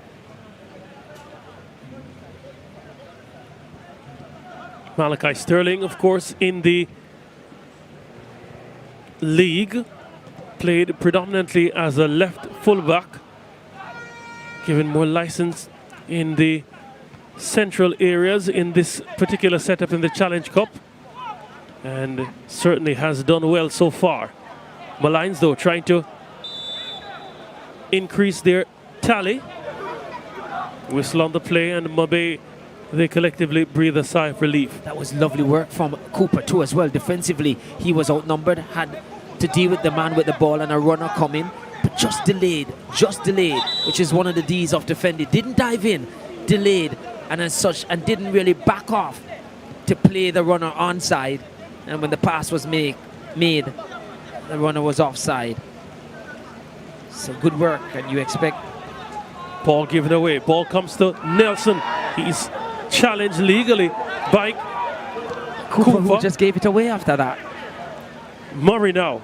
Malachi Sterling, of course, in the league, played predominantly as a left fullback, given more license in the central areas in this particular setup in the Challenge Cup, and certainly has done well so far. Molynes, though, trying to increase their tally. Whistle on the play, and Mobay, they collectively breathe a sigh of relief. That was lovely work from Cooper too as well. Defensively, he was outnumbered, had to deal with the man with the ball and a runner coming, but just delayed, which is one of the D's of defending. Didn't dive in, delayed, and as such, and didn't really back off to play the runner onside. And when the pass was made, the runner was offside. So good work, and you expect... Ball given away. Ball comes to Nelson. He's challenged legally by Cooper, who just gave it away after that. Murray now.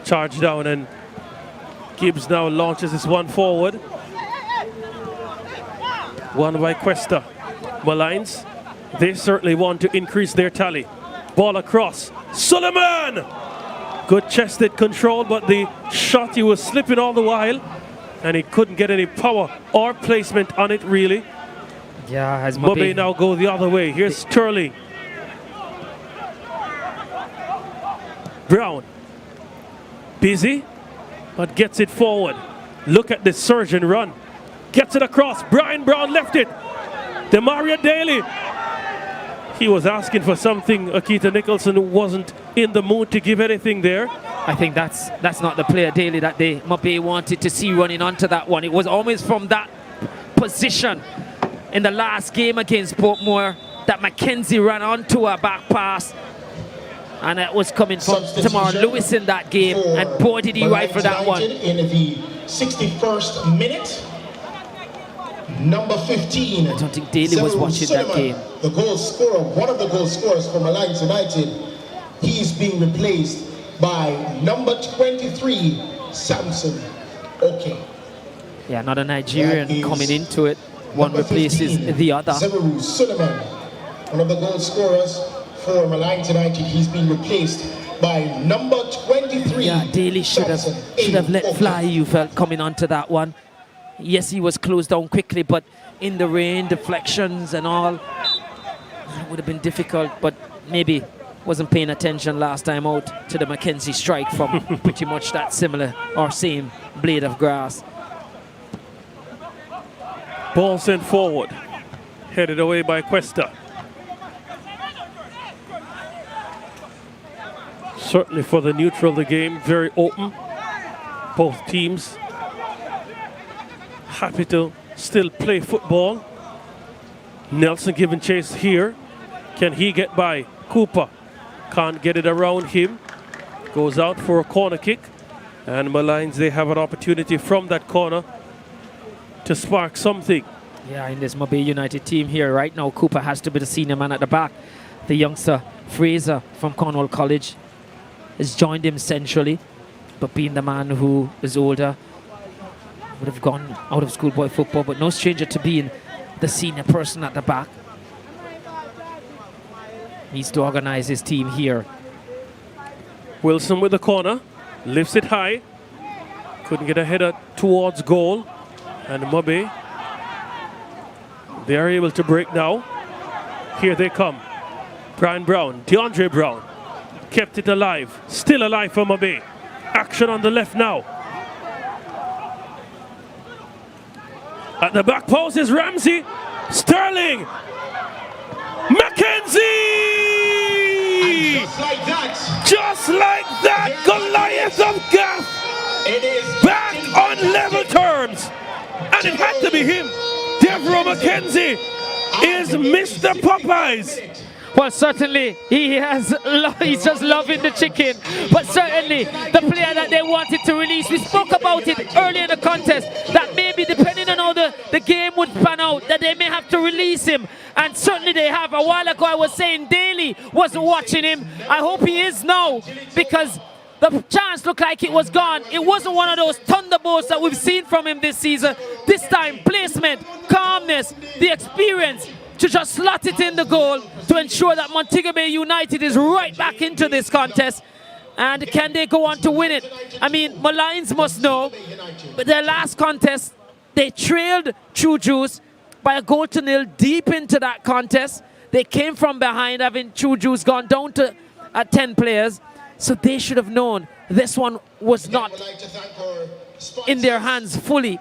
Charge down, and Gibbs now launches this one forward. One by Cuesta. Molynes, they certainly want to increase their tally. Ball across. Suleiman! Good chested control, but the shot, he was slipping all the while, and he couldn't get any power or placement on it, really. Yeah, has Mobay now go the other way. Here's Sterling. Brown. Busy, but gets it forward. Look at the surge and run. Gets it across. Brian Brown left it. Demaria Daly. He was asking for something. Akita Nicholson wasn't in the mood to give anything there. I think that's not the player Daly that Mobay wanted to see running onto that one. It was almost from that position in the last game against Portmore that Mackenzie ran onto a back pass. And that was coming from Tamar Lewis in that game. And boy, did he rifle that one. In the 61st minute, number 15. I don't think Daly was watching that game. The goal scorer, one of the goal scorers for Molynes United, he's being replaced by number 23, Samson Oke. Yeah, another Nigerian coming into it. One replaces 15, the other. Zeberu Suleiman, one of the goal scorers for Molynes United, he's been replaced by number 23. Yeah, Daly should have let fly, you felt, coming onto that one. Yes, he was closed down quickly, but in the rain, deflections and all, it would have been difficult, but maybe wasn't paying attention last time out to the Mackenzie strike from pretty much that similar or same blade of grass. Ball sent forward, headed away by Cuesta. Certainly for the neutral, the game very open. Both teams happy to still play football. Nelson giving chase here. Can he get by? Cooper can't get it around him. Goes out for a corner kick. And Molynes, they have an opportunity from that corner to spark something. Yeah, in this Mobile United team here right now, Cooper has to be the senior man at the back. The youngster Fraser from Cornwall College has joined him centrally, but being the man who is older, would have gone out of schoolboy football, but no stranger to being the senior person at the back. Needs to organize his team here. Wilson with the corner, lifts it high. Couldn't get a header towards goal. And Mobe, they are able to break now. Here they come. Brian Brown, DeAndre Brown, kept it alive. Still alive for Mobe. Action on the left now. At the back post is Ramsey. Sterling. Mackenzie! Just like that, Goliath of Gaff. Back on level terms. And it had to be him. Devereaux Mackenzie is Mr. Popeyes. Well, certainly he's just loving the chicken. But certainly the player that they wanted to release, we spoke about it earlier in the contest, that maybe depending on how the game would pan out, that they may have to release him. And certainly they have. A while ago I was saying Daly wasn't watching him. I hope he is now, because the chance looked like it was gone. It wasn't one of those thunderbolts that we've seen from him this season. This time, placement, calmness, the experience to just slot it in the goal to ensure that Montego Bay United is right back into this contest. And can they go on to win it? I mean, Molynes must know, but their last contest, they trailed True Juice by a 0-0 deep into that contest. They came from behind, having True Juice gone down to 10 players. So they should have known this one was not in their hands fully.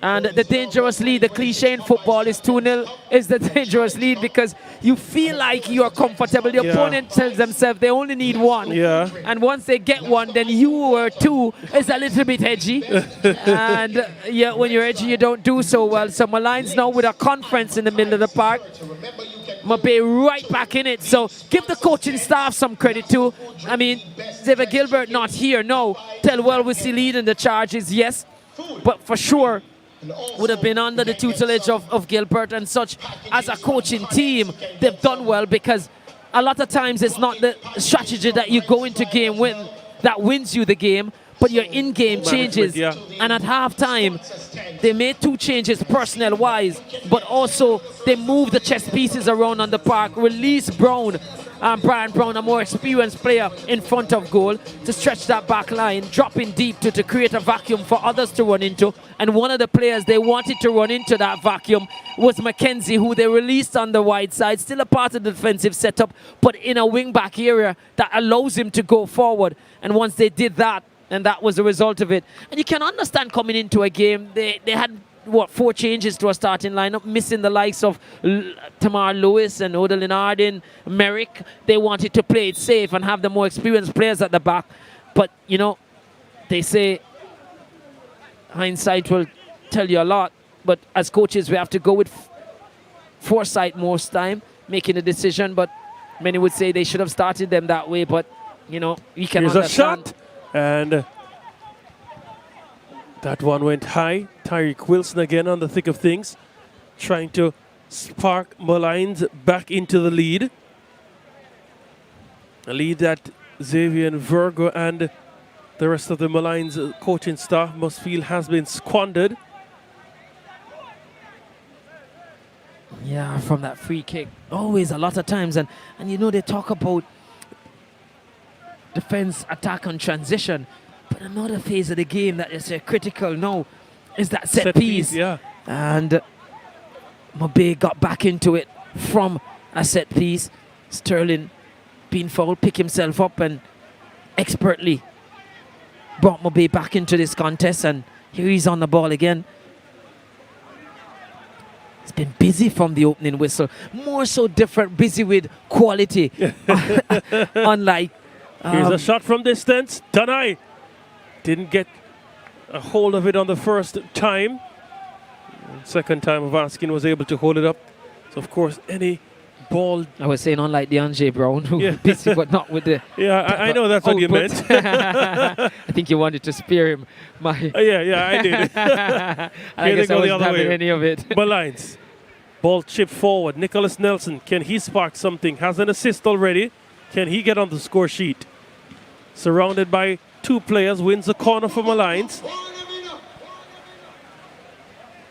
And the dangerous lead, the cliche in football is 2-0 is the dangerous lead, because you feel like you're comfortable. The opponent tells themselves they only need one. Yeah. And once they get one, then you or two is a little bit edgy. And yeah, when you're edgy, you don't do so well. So Molynes now with a conference in the middle of the park. Mbappe right back in it. So give the coaching staff some credit too. I mean, Xavier Gilbert not here. No. Tell well we see leading the charges, yes. But for sure, would have been under the tutelage of Gilbert and such. As a coaching team, they've done well, because a lot of times it's not the strategy that you go into game with that wins you the game, but your in-game changes. Yeah. And at half-time, they made 2 changes personnel-wise, but also they moved the chess pieces around on the park, released Brown, Brian Brown, a more experienced player in front of goal, to stretch that back line, dropping deep to create a vacuum for others to run into. And one of the players they wanted to run into that vacuum was Mackenzie, who they released on the wide side, still a part of the defensive setup, but in a wing-back area that allows him to go forward. And once they did that, and that was the result of it. And you can understand coming into a game, they had, 4 changes to a starting lineup, missing the likes of Tamar Lewis and Odalyn Arden, Merrick. They wanted to play it safe and have the more experienced players at the back. But, you know, they say hindsight will tell you a lot. But as coaches, we have to go with foresight most time, making a decision. But many would say they should have started them that way. But, you know, we can Here's understand. a shot. And that one went high. Tyreek Wilson again on the thick of things, trying to spark Molynes back into the lead. A lead that Xavier and Virgo and the rest of the Molynes coaching staff must feel has been squandered. Yeah, from that free kick. Always a lot of times. And you know, they talk about defense, attack, and transition. But another phase of the game that is critical now is that set piece. Yeah. And Mobe got back into it from a set piece. Sterling being fouled, pick himself up and expertly brought Mobe back into this contest. And here he's on the ball again. He's been busy from the opening whistle. More so different, busy with quality. Unlike Here's a shot from distance. Danai didn't get a hold of it on the first time. Second time of asking was able to hold it up. So of course any ball. I was saying unlike DeAndre Brown, who busy but not with the. Yeah, I know that's what you meant. I think you wanted to spare him. Yeah, I did. I guess I wasn't having any of it. Molynes. Ball chipped forward. Nicholas Nelson, can he spark something? Has an assist already. Can he get on the score sheet? Surrounded by two players, wins the corner for Molynes.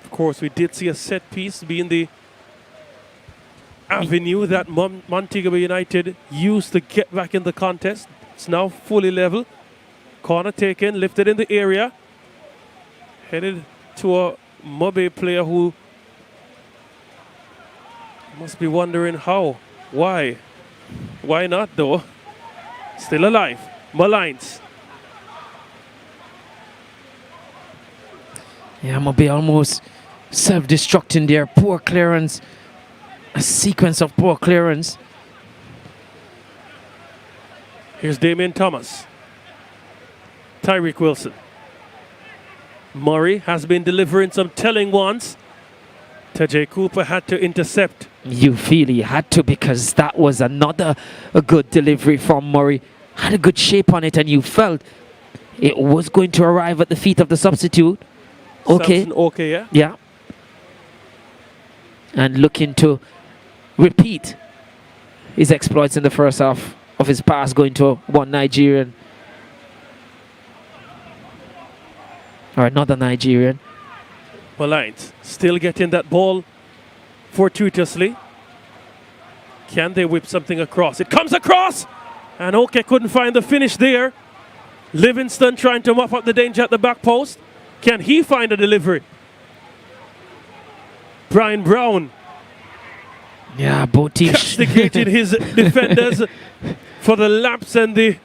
Of course, we did see a set piece being the avenue that Montego United used to get back in the contest. It's now fully level. Corner taken, lifted in the area. Headed to a Mobe player who must be wondering how. Why? Why not though? Still alive. Molynes. Yeah, Mobe almost self-destructing there. Poor clearance. A sequence of poor clearance. Here's Damian Thomas. Tyreek Wilson. Murray has been delivering some telling ones. Tajay Cooper had to intercept. You feel he had to, because that was another good delivery from Murray. Had a good shape on it, and you felt it was going to arrive at the feet of the substitute. Okay. Samson, okay, yeah? Yeah. And looking to repeat his exploits in the first half of his pass, going to one Nigerian. Or another Nigerian. Molynes still getting that ball fortuitously. Can they whip something across? It comes across! And OK couldn't find the finish there. Livingston trying to mop up the danger at the back post. Can he find a delivery? Brian Brown. Yeah, both teams castigating his defenders for the lapse and the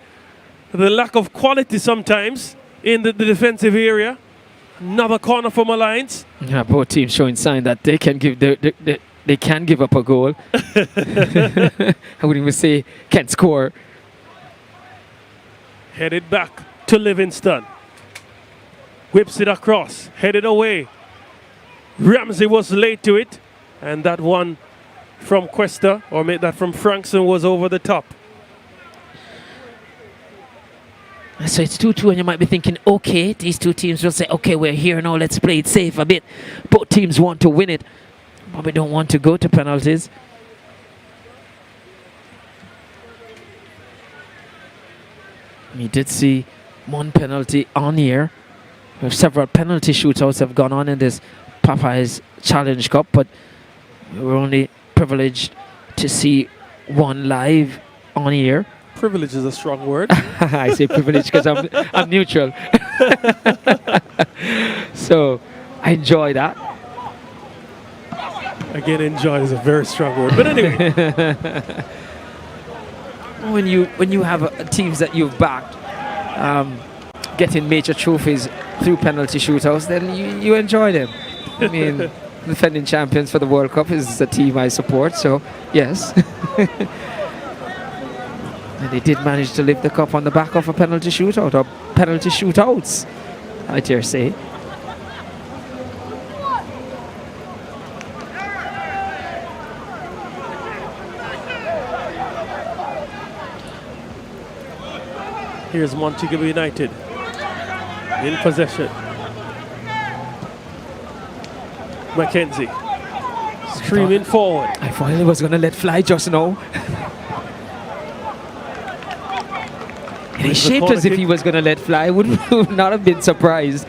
lack of quality sometimes in the defensive area. Another corner for Molynes. Yeah, both teams showing sign that they can give they can give up a goal. I wouldn't even say can score. Headed back to Livingston. Whips it across. Headed away. Ramsey was late to it. And that one from Cuesta, or made that from Frankson, was over the top. So it's 2-2, and you might be thinking, okay, these two teams will say, okay, we're here now, let's play it safe a bit. Both teams want to win it, but we don't want to go to penalties. We did see one penalty on here. Several penalty shootouts have gone on in this Popeyes Challenge Cup, but we're only privileged to see one live on here. Privilege is a strong word. I say privilege because I'm neutral. So I enjoy that. Again, enjoy is a very strong word. But anyway. when you have teams that you've backed getting major trophies through penalty shootouts, then you enjoy them. I mean, defending champions for the World Cup is a team I support, so yes. And they did manage to lift the cup on the back of a penalty shootout, or penalty shootouts, I dare say. Here's Montego United in possession. Mackenzie streaming forward. I finally was going to let fly just now. He shaped as if he was going to let fly. I would not have been surprised.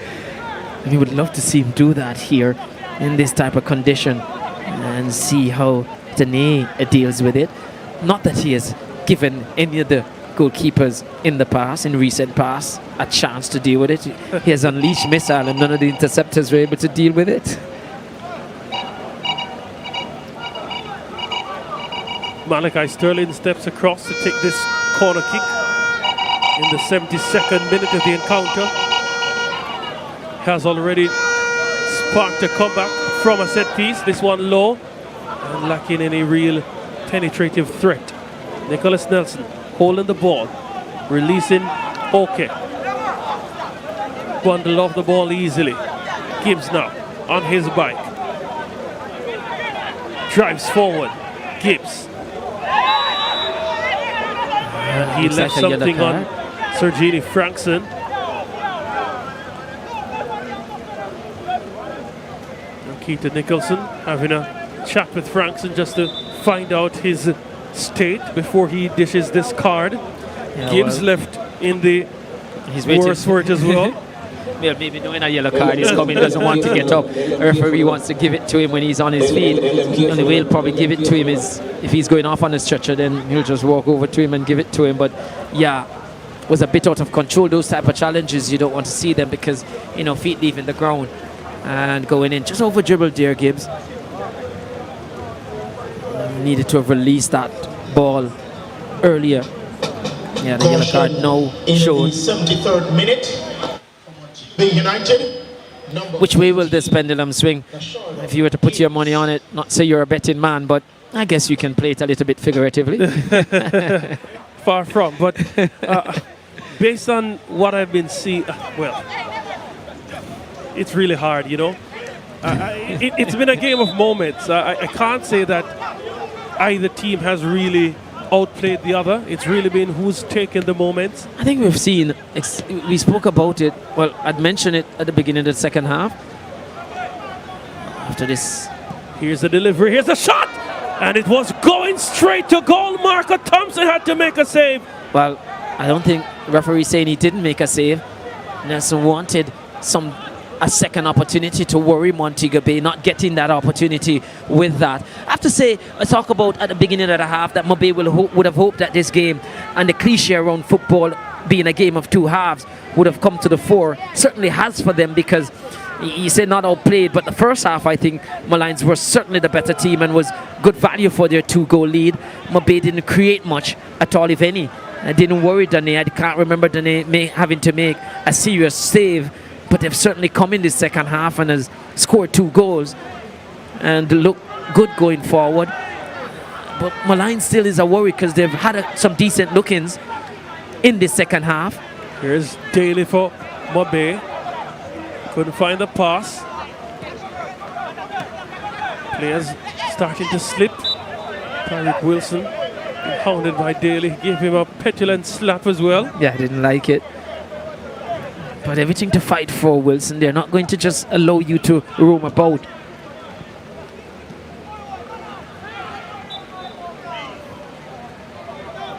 We would love to see him do that here in this type of condition and see how Dene deals with it. Not that he has given any of the goalkeepers in the past, in recent past, a chance to deal with it. He has unleashed missile and none of the interceptors were able to deal with it. Malachi Sterling steps across to take this corner kick in the 72nd minute of the encounter. Has already sparked a comeback from a set piece. This one low and lacking any real penetrative threat. Nicholas Nelson holding the ball. Releasing okay. Bundle off the ball easily. Gibbs now on his bike. Drives forward. Gibbs. And he left something on Sergini Frankson. Keita Nicholson having a chat with Frankson just to find out his state before he dishes this card. Gibbs left in the worst for it as well. Well, maybe knowing a yellow card is coming, doesn't want to get up. The referee wants to give it to him when he's on his feet. The only way he'll probably give it to him is if he's going off on the stretcher, then he'll just walk over to him and give it to him. But yeah, was a bit out of control. Those type of challenges, you don't want to see them because, you know, feet leaving the ground and going in. Just over dribbled there, Gibbs. Needed to have released that ball earlier. Yeah, the yellow card now shown. In the 73rd minute, United. Which way will this pendulum swing? If you were to put your money on it, not say you're a betting man, but I guess you can play it a little bit figuratively. Far from, but based on what I've been seeing, well, it's really hard, you know. It's been a game of moments. I can't say that either team has really outplayed the other. It's really been who's taken the moments. I think we've seen, we spoke about it, well, I'd mentioned it at the beginning of the second half. After this, here's the delivery, here's the shot! And it was going straight to goal. Marco Thompson had to make a save. Well, I don't think the referee saying he didn't make a save. Nelson wanted a second opportunity to worry Montego Bay, not getting that opportunity with that. I have to say, I talk about at the beginning of the half that Mobe would have hoped that this game, and the cliche around football being a game of two halves, would have come to the fore. Certainly has for them, because you say not outplayed, but the first half, I think Molynes were certainly the better team and was good value for their 2-goal lead. Mobe didn't create much at all, if any. I didn't worry Dane. I can't remember Dane having to make a serious save, but they've certainly come in the second half and has scored 2 goals and look good going forward. But Molynes still is a worry because they've had some decent look-ins in the second half. Here's Daly for Mobe. Couldn't find the pass. Players starting to slip. Tariq Wilson, hounded by Daly, gave him a petulant slap as well. Yeah, I didn't like it. But everything to fight for, Wilson. They're not going to just allow you to roam about.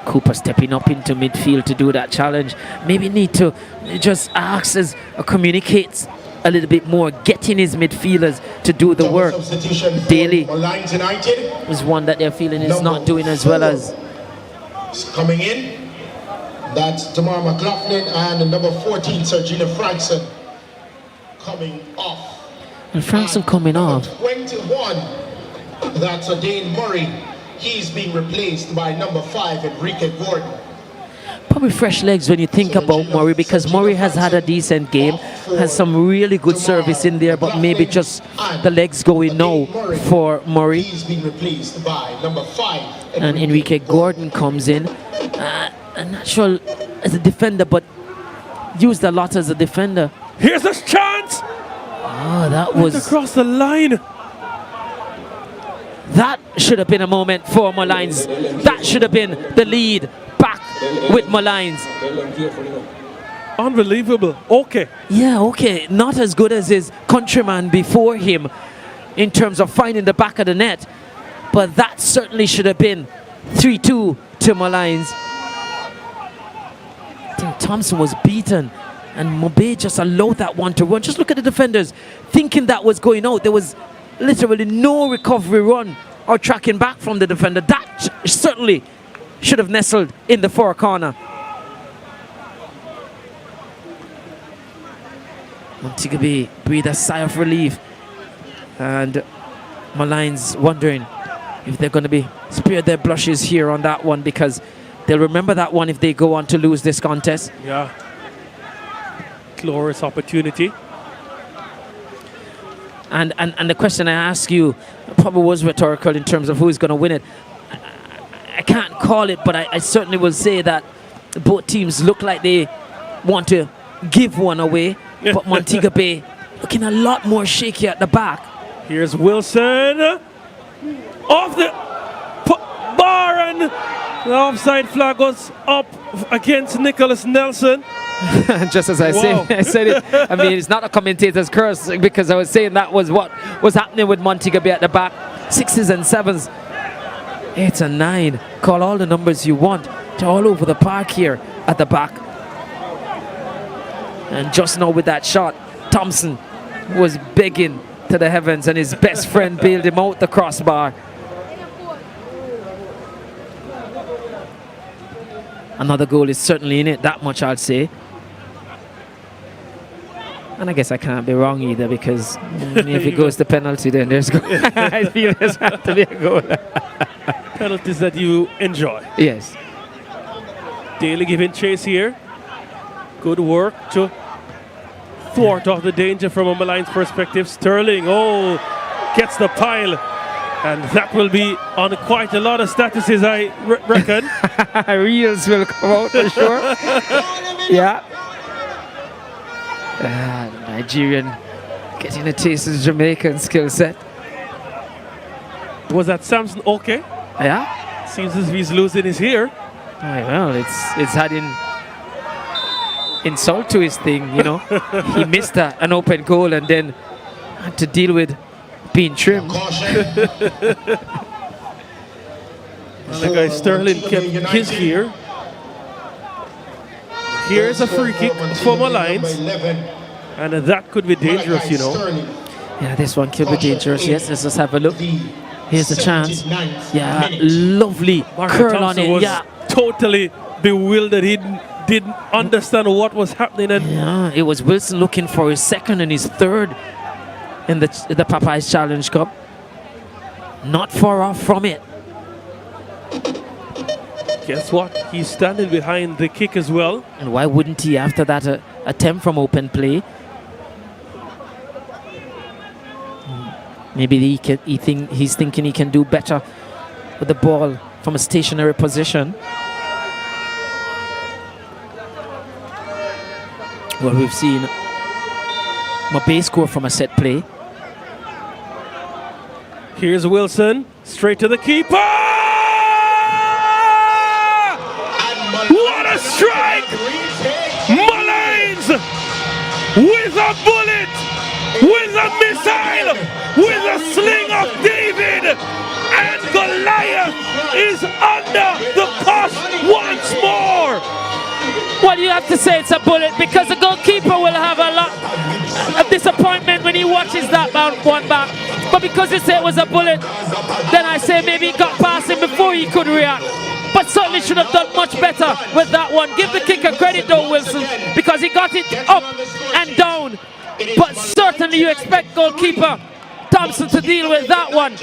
Cooper stepping up into midfield to do that challenge. Maybe need to just ask or communicate a little bit more, getting his midfielders to do the work. Daly is one that they're feeling is not doing as well as. Coming in, that's Tamar McLaughlin and number 14, Sergina Frankson, coming off. And Frankson coming off. 21, that's Dane Murray. He's being replaced by number 5, Enrique Gordon. Probably fresh legs when you think about Murray, because Murray has had a decent game, has some really good service in there, but maybe just the legs going now for Murray. He's being replaced by number 5. And Enrique Gordon comes in. I'm not sure as a defender, but used a lot as a defender. Here's a chance! Oh, that was across the line. That should have been a moment for Molynes. That should have been the lead back with Molynes. Unbelievable. Okay. Yeah, okay. Not as good as his countryman before him in terms of finding the back of the net. But that certainly should have been 3-2 to Molynes. I think Thompson was beaten and Mobe just allowed that one to run. Just look at the defenders thinking that was going out. There was literally no recovery run or tracking back from the defender. That certainly should have nestled in the far corner. Montego Bay breathed a sigh of relief, and Molynes wondering if they're going to be spared their blushes here on that one, because they'll remember that one if they go on to lose this contest. Yeah. Glorious opportunity. And the question I ask you probably was rhetorical in terms of who's going to win it. I can't call it, but I certainly will say that Both teams look like they want to give one away, but Montego Bay looking a lot more shaky at the back. Here's Wilson off the bar, and the offside flag was up against Nicholas Nelson. Just as I said it. I mean, it's not a commentator's curse, because I was saying that was what was happening with Montego Bay at the back. 6s and 7s, 8s and 9. Call all the numbers you want. They're all over the park here at the back. And just now with that shot, Thompson was begging to the heavens, and his best friend bailed him out the crossbar. Another goal is certainly in it, that much I'd say. And I guess I can't be wrong either, because if it goes to penalty, then there's I feel there's have to be a goal. Penalties that you enjoy. Yes. Daly giving chase here. Good work to thwart off the danger from a Molynes perspective. Sterling, gets the pile. And that will be on quite a lot of statuses, I reckon. Reels will come out for sure. Yeah. Nigerian getting a taste of Jamaican skill set. Was that Samson okay? Yeah. Seems as if he's losing his hair. Well, it's adding insult to his thing, you know. He missed an open goal and then had to deal with being trimmed. The guy Sterling kept his here. Here's a free kick for Molynes, and that could be dangerous, you know. Yeah, this one could be dangerous. Yes, let's just have a look. Here's the chance. Yeah, lovely curl on it. Was yeah, totally bewildered. He didn't understand what was happening. And yeah, it was Wilson looking for his second and his third in the Popeyes Challenge Cup. Not far off from it. Guess what? He's standing behind the kick as well. And why wouldn't he after that attempt from open play? Maybe he's thinking he can do better with the ball from a stationary position. Well, we've seen Mbappe score from a set play. Here's Wilson, straight to the keeper! What a strike! Molynes with a bullet, with a missile, with a sling of David, and Goliath is under the cosh once more. Well, you have to say it's a bullet, because the goalkeeper will have a lot of disappointment when he watches that one back. But because you say it was a bullet, then I say maybe he got past him before he could react. But certainly should have done much better with that one. Give the kicker credit though, Wilson, because he got it up and down. But certainly you expect goalkeeper Thompson to deal with that one.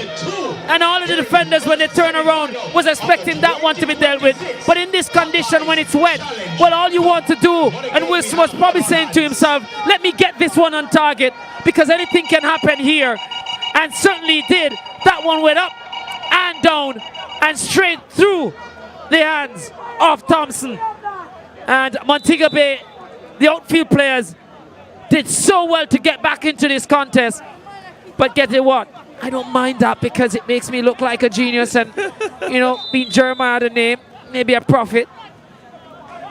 And all of the defenders, when they turn around, was expecting that one to be dealt with. But in this condition, when it's wet, well, all you want to do, and Wilson was probably saying to himself, let me get this one on target, because anything can happen here. And certainly did. That one went up and down and straight through the hands of Thompson. And Montego Bay, the outfield players, did so well to get back into this contest. But get it what? I don't mind that, because it makes me look like a genius, and, you know, being Jeremiah the name, maybe a prophet.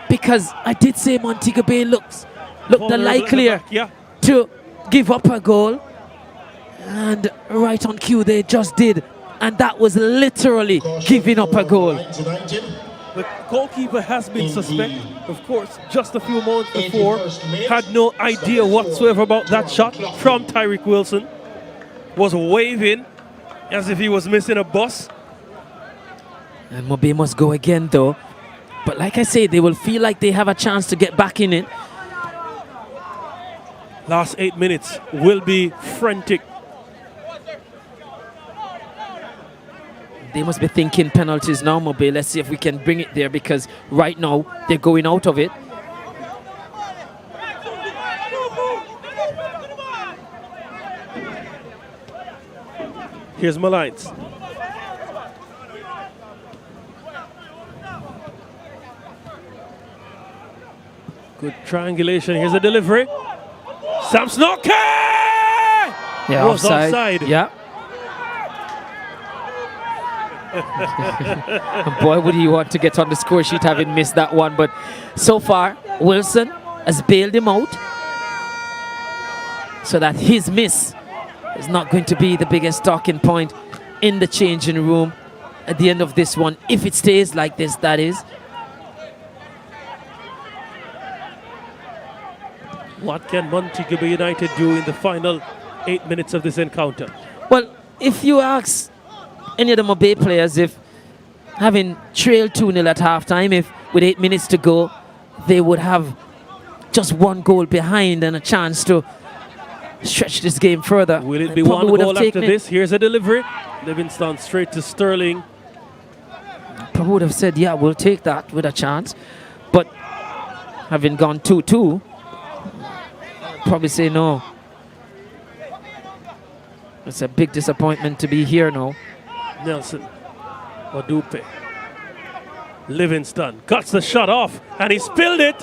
Because I did say Montego Bay looked the likelier to give up a goal. And right on cue they just did. And that was literally giving up a goal. The goalkeeper has been suspect, of course, just a few moments before. Had no idea whatsoever about that shot from Tyreek Wilson. Was waving as if he was missing a bus. And Mobe must go again though. But like I say, they will feel like they have a chance to get back in it. Last 8 minutes will be frantic. They must be thinking penalties now, Mobe. Let's see if we can bring it there, because right now they're going out of it. Here's Molynes. Good triangulation. Here's a delivery. Samson Oke! Yeah, was offside. Yeah. Boy, would he want to get on the score sheet having missed that one. But so far, Wilson has bailed him out so that his miss is not going to be the biggest talking point in the changing room at the end of this one. If it stays like this, that is. What can Montego Bay United do in the final 8 minutes of this encounter? Well, if you ask any of the Mobe players, if having trailed 2-0 at halftime, if with 8 minutes to go, they would have just one goal behind and a chance to stretch this game further. Will it be one goal after this? Here's a delivery. Livingston straight to Sterling. Probably would have said, yeah, we'll take that with a chance. But having gone 2-2, probably say no. It's a big disappointment to be here now. Nelson Odupe. Livingston cuts the shot off and he spilled it.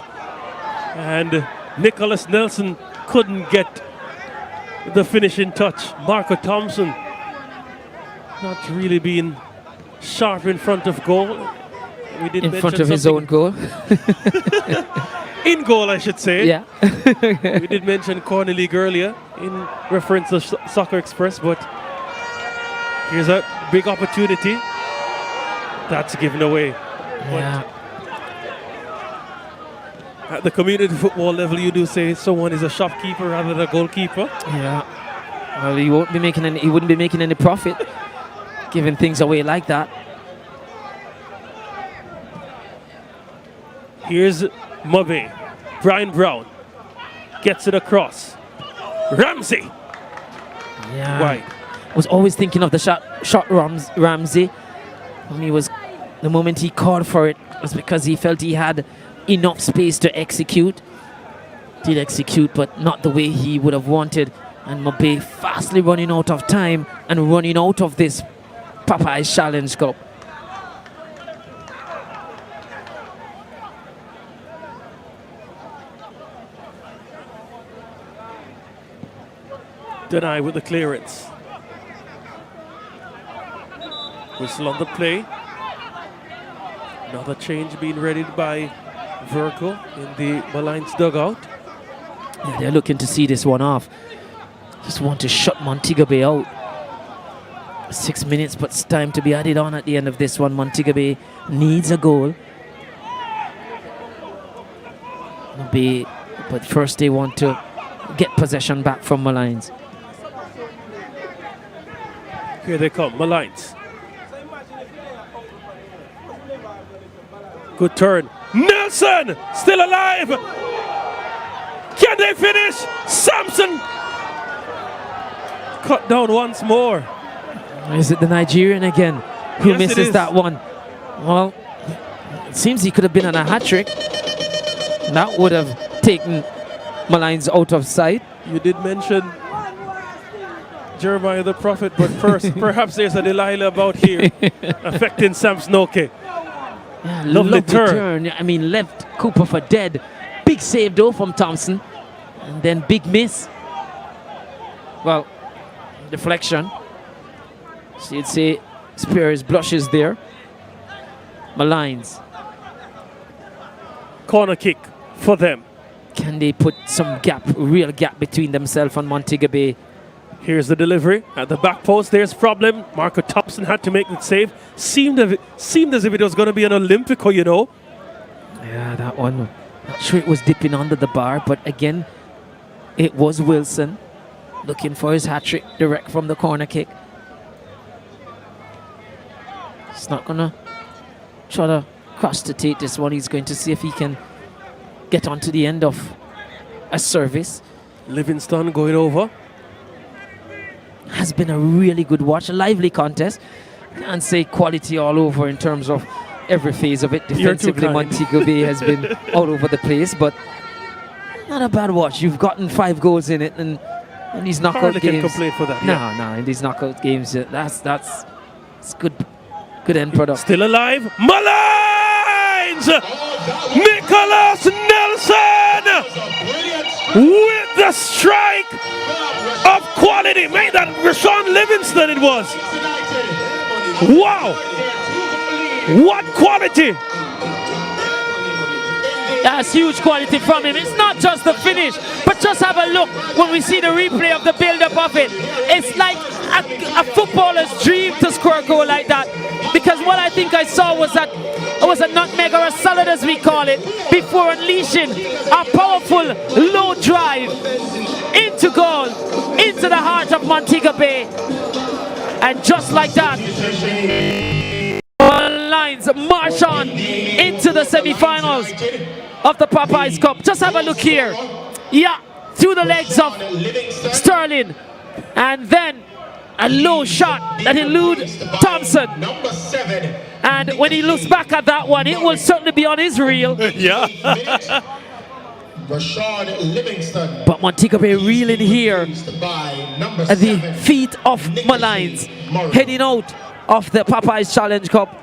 And Nicholas Nelson couldn't get the finishing touch. Marco Thompson not really being sharp in front of goal. We did in front of his own goal. In goal, I should say. Yeah. We did mention Corner League earlier in reference to Soccer Express, but here's a big opportunity that's given away. Yeah. At the community football level, you do say someone is a shopkeeper rather than a goalkeeper. Yeah. Well, he wouldn't be making any profit giving things away like that. Here's Mobe. Brian Brown gets it across. Ramsey. Yeah. Right. Was always thinking of the shot Ramsey. When he was, the moment he called for it was because he felt he had enough space to execute. Did execute, but not the way he would have wanted. And Mobe fastly running out of time and running out of this Popeyes Challenge Cup. Deny with the clearance. Whistle on the play. Another change being readied by Virgo in the Molynes dugout. Yeah, they're looking to see this one off. Just want to shut Montego Bay out. 6 minutes, but it's time to be added on at the end of this one. Montego Bay needs a goal. But first they want to get possession back from Molynes. Here they come, Molynes. Good turn. Nelson still alive. Can they finish? Samson cut down once more. Is it the Nigerian again who Yes, misses that one? Well, it seems he could have been on a hat-trick. That would have taken Molynes out of sight. You did mention Jeremiah the prophet, but first, perhaps there's a Delilah about here affecting Samson Oke. Yeah, Lovely turn. I mean, left Cooper for dead. Big save though from Thompson. And then big miss. Well, deflection. So you'd say Spears blushes there. Molynes. Corner kick for them. Can they put some real gap between themselves and Montego Bay? Here's the delivery at the back post. There's problem. Marco Thompson had to make the save. Seemed as if it was going to be an Olympico, you know. Yeah, that one. Not sure it was dipping under the bar, but again, it was Wilson looking for his hat-trick direct from the corner kick. He's not going to try to cross-to-tate this one. He's going to see if he can get onto the end of a service. Livingston going over. Has been a really good watch, a lively contest. Can't say quality all over in terms of every phase of it. Defensively, Montego Bay has been all over the place, but not a bad watch. You've gotten 5 goals in it, and in these knockout Hardly games. can complain for that. No, in these knockout games, that's good end product. Still alive, Molynes! Nicholas Nelson! with the strike of quality. Made that Rashawn Livingston it was. Wow. What quality. That's huge quality from him. It's not just the finish, but just have a look when we see the replay of the build-up of it. It's like a footballer's dream to score a goal like that. Because what I think I saw was that it was a nutmeg or a salad, as we call it, before unleashing a powerful low drive into goal, into the heart of Montego Bay. And just like that, Molynes march on into the semi-finals of the Popeyes Cup. Just have a look here. Yeah, through the legs of Sterling. And then a low shot that eludes Thompson. And when he looks back at that one, it will certainly be on his reel. Yeah. But Montego Bay reeling here at the feet of Molynes, heading out of the Popeyes Challenge Cup,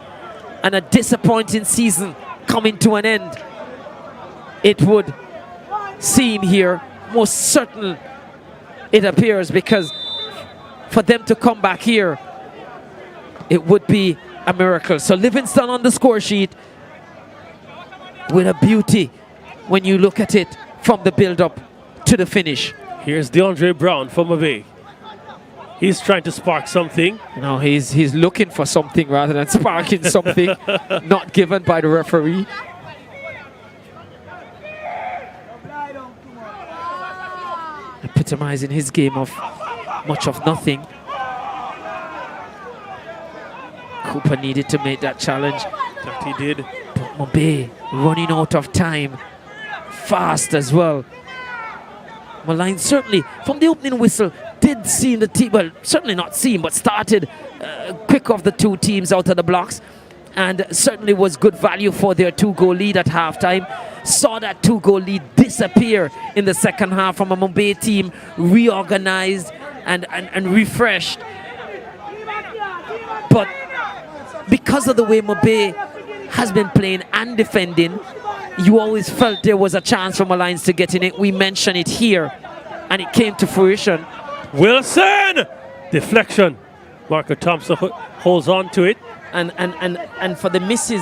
and a disappointing season coming to an end. It would seem here, most certain it appears, because for them to come back here, it would be a miracle. So Livingston on the score sheet with a beauty when you look at it from the build-up to the finish. Here's DeAndre Brown from Molynes. He's trying to spark something. No, he's looking for something rather than sparking something not given by the referee. Epitomizing his game of much of nothing. Cooper needed to make that challenge. That he did. But Molynes running out of time. Fast as well. Molynes certainly, from the opening whistle, did seem the team, well, certainly not seem, but started quick of the two teams out of the blocks, and certainly was good value for their 2-goal lead at halftime. Saw that 2-goal lead disappear in the second half from a Molynes team reorganized and refreshed. But because of the way Molynes has been playing and defending, you always felt there was a chance for Molynes to get in it. We mentioned it here, and it came to fruition. Wilson! Deflection. Marco Thompson holds on to it. And for the misses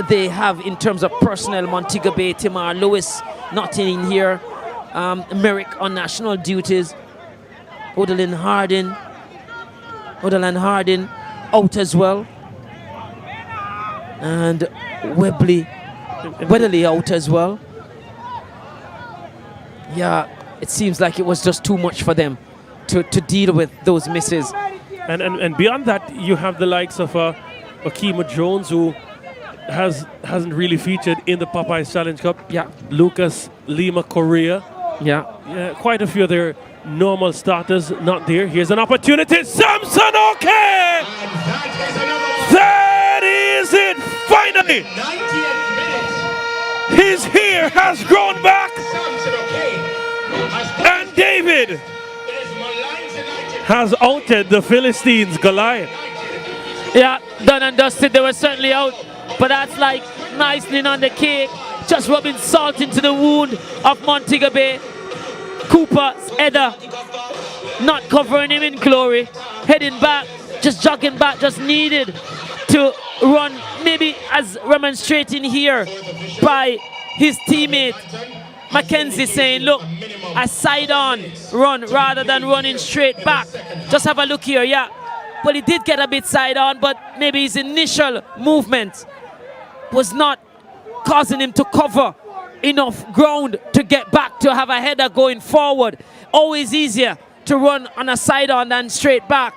they have in terms of personnel, Montego Bay, Timar Lewis not in here. Merrick on national duties. Odeland Hardin out as well. And Weatherly out as well. Yeah, it seems like it was just too much for them to deal with those misses. And beyond that, you have the likes of Akima Jones, who hasn't really featured in the Popeyes Challenge Cup. Yeah. Lucas Lima Correa. Yeah. Quite a few of their normal starters not there. Here's an opportunity. Samson, okay! That is it, finally! His hair has grown back. And David has outed the Philistines, Goliath. Yeah, done and dusted. They were certainly out. But that's like nicely on the cake. Just rubbing salt into the wound of Montego Bay. Cooper's header not covering him in glory. Heading back, just jogging back, just needed to run, maybe as remonstrating here by his teammate Mackenzie, saying, look, a side-on run rather than running straight back. Just have a look here, yeah. Well, he did get a bit side-on, but maybe his initial movement was not causing him to cover enough ground to get back to have a header going forward. Always easier to run on a side-on than straight back.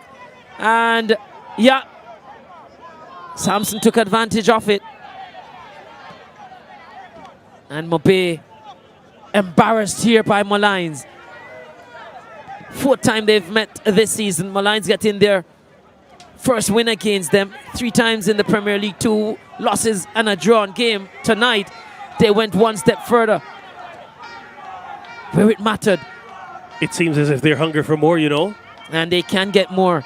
And, yeah, Samson took advantage of it. And Molynes embarrassed here by Molynes. Fourth time they've met this season. Molynes getting their first win against them. 3 times in the Premier League, 2 losses and a drawn game. Tonight, they went one step further where it mattered. It seems as if they're hungry for more, you know. And they can get more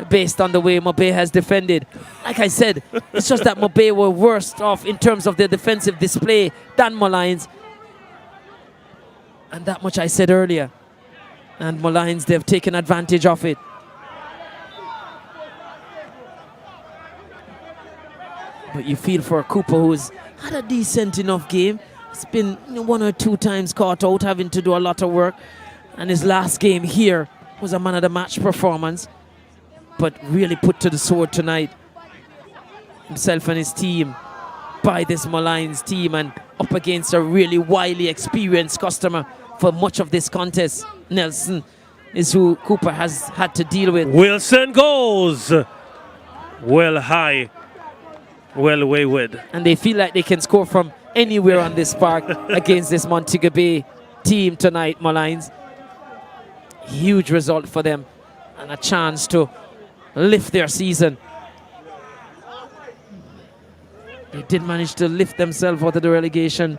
based on the way Molynes has defended. Like I said, it's just that Molynes were worse off in terms of their defensive display than Molynes. And that much I said earlier. And Molynes, they've taken advantage of it. But you feel for Cooper, who's had a decent enough game. It's been 1 or 2 times caught out, having to do a lot of work. And his last game here was a man of the match performance. But really put to the sword tonight. Himself and his team by this Molynes team, and up against a really wily experienced customer for much of this contest. Nelson is who Cooper has had to deal with. Wilson goes well high, well wayward. And they feel like they can score from anywhere on this park against this Montego Bay team tonight, Molynes. Huge result for them and a chance to lift their season. They did manage to lift themselves out of the relegation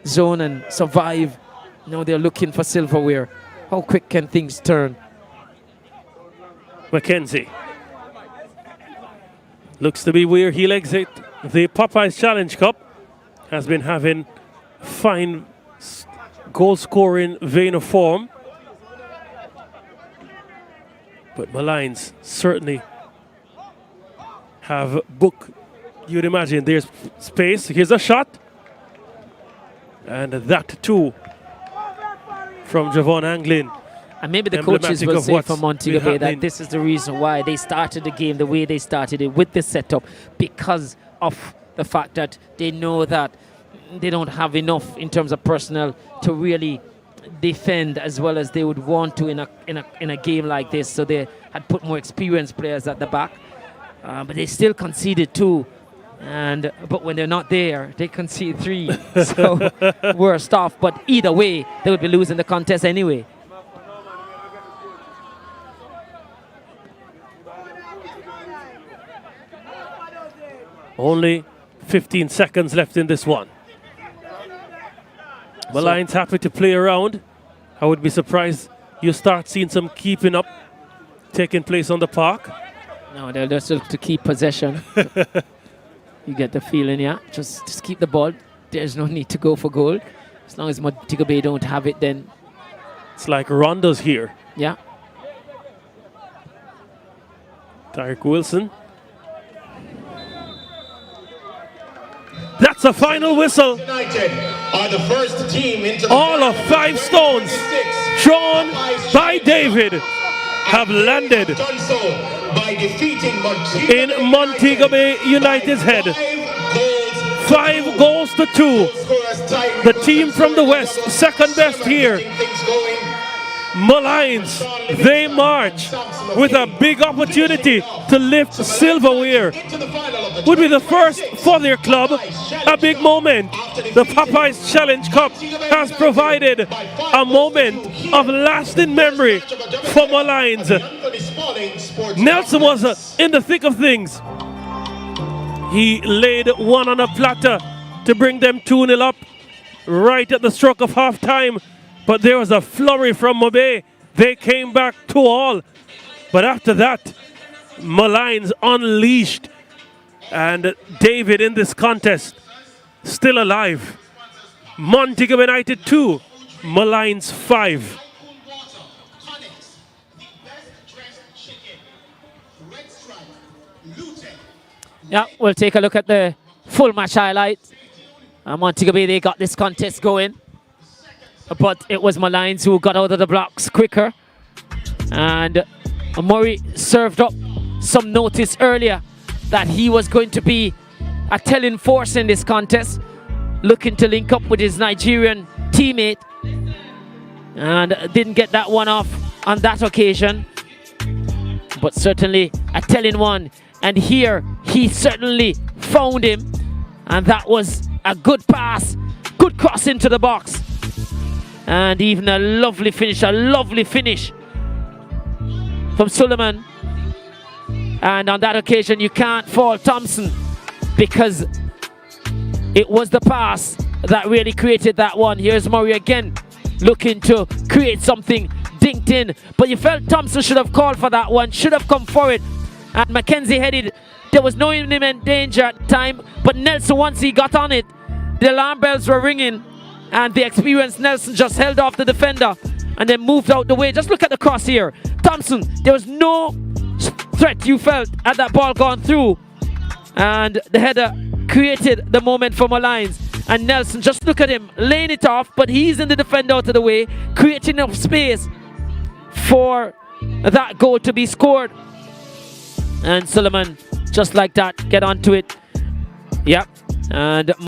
zone and survive. Now they're looking for silverware. How quick can things turn? Mackenzie looks to be where he'll exit. The Popeyes Challenge Cup has been having fine goal-scoring vein of form. But Molynes certainly have booked. You'd imagine there's space. Here's a shot. And that too from Javon Anglin. And maybe the coaches will say for Montego Bay that this is the reason why they started the game the way they started it with this setup, because of the fact that they know that they don't have enough in terms of personnel to really defend as well as they would want to in a game like this. So they had put more experienced players at the back, but they still conceded 2. But when they're not there, they concede 3. So worst off. But either way, they would be losing the contest anyway. Only 15 seconds left in this one. Molynes happy to play around. I would be surprised you start seeing some keeping up taking place on the park. No, they'll just look to keep possession. You get the feeling, yeah. Just keep the ball. There's no need to go for goal. As long as Montego Bay don't have it, then it's like Rondo's here. Yeah. Tyreek Wilson. That's a final whistle. United are the first team into the all of 5 stones thrown by David have landed done so by defeating in Montego Bay United's head. 5 goals to 2. The team from the West, second best here. Molynes, they march with a big opportunity to lift silverware. Would be the first for their club. A big moment. The Popeyes Challenge Cup has provided a moment of lasting memory for Molynes. Nelson was in the thick of things. He laid one on a platter to bring them 2-0 up right at the stroke of half-time. But there was a flurry from Mobe. They came back 2-all. But after that, Molynes unleashed. And David in this contest, still alive. Montego Bay United 2, Molynes 5. Yeah, we'll take a look at the full match highlights. Montego Bay, they got this contest going. But it was Molynes who got out of the blocks quicker. And Murray served up some notice earlier that he was going to be a telling force in this contest, looking to link up with his Nigerian teammate. And didn't get that one off on that occasion. But certainly a telling one. And here he certainly found him. And that was a good pass, good cross into the box. And even a lovely finish from Suleiman. And on that occasion, you can't fault Thompson because it was the pass that really created that one. Here's Murray again, looking to create something, dinked in. But you felt Thompson should have called for that one, should have come for it. And Mackenzie headed. There was no imminent danger at the time. But Nelson, once he got on it, the alarm bells were ringing. And the experienced Nelson just held off the defender and then moved out the way. Just look at the cross here. Thompson, there was no threat you felt at that ball gone through. And the header created the moment for Molynes. And Nelson, just look at him, laying it off, but he's in the defender out of the way, creating enough space for that goal to be scored. And Suleiman, just like that, get onto it. Yep. And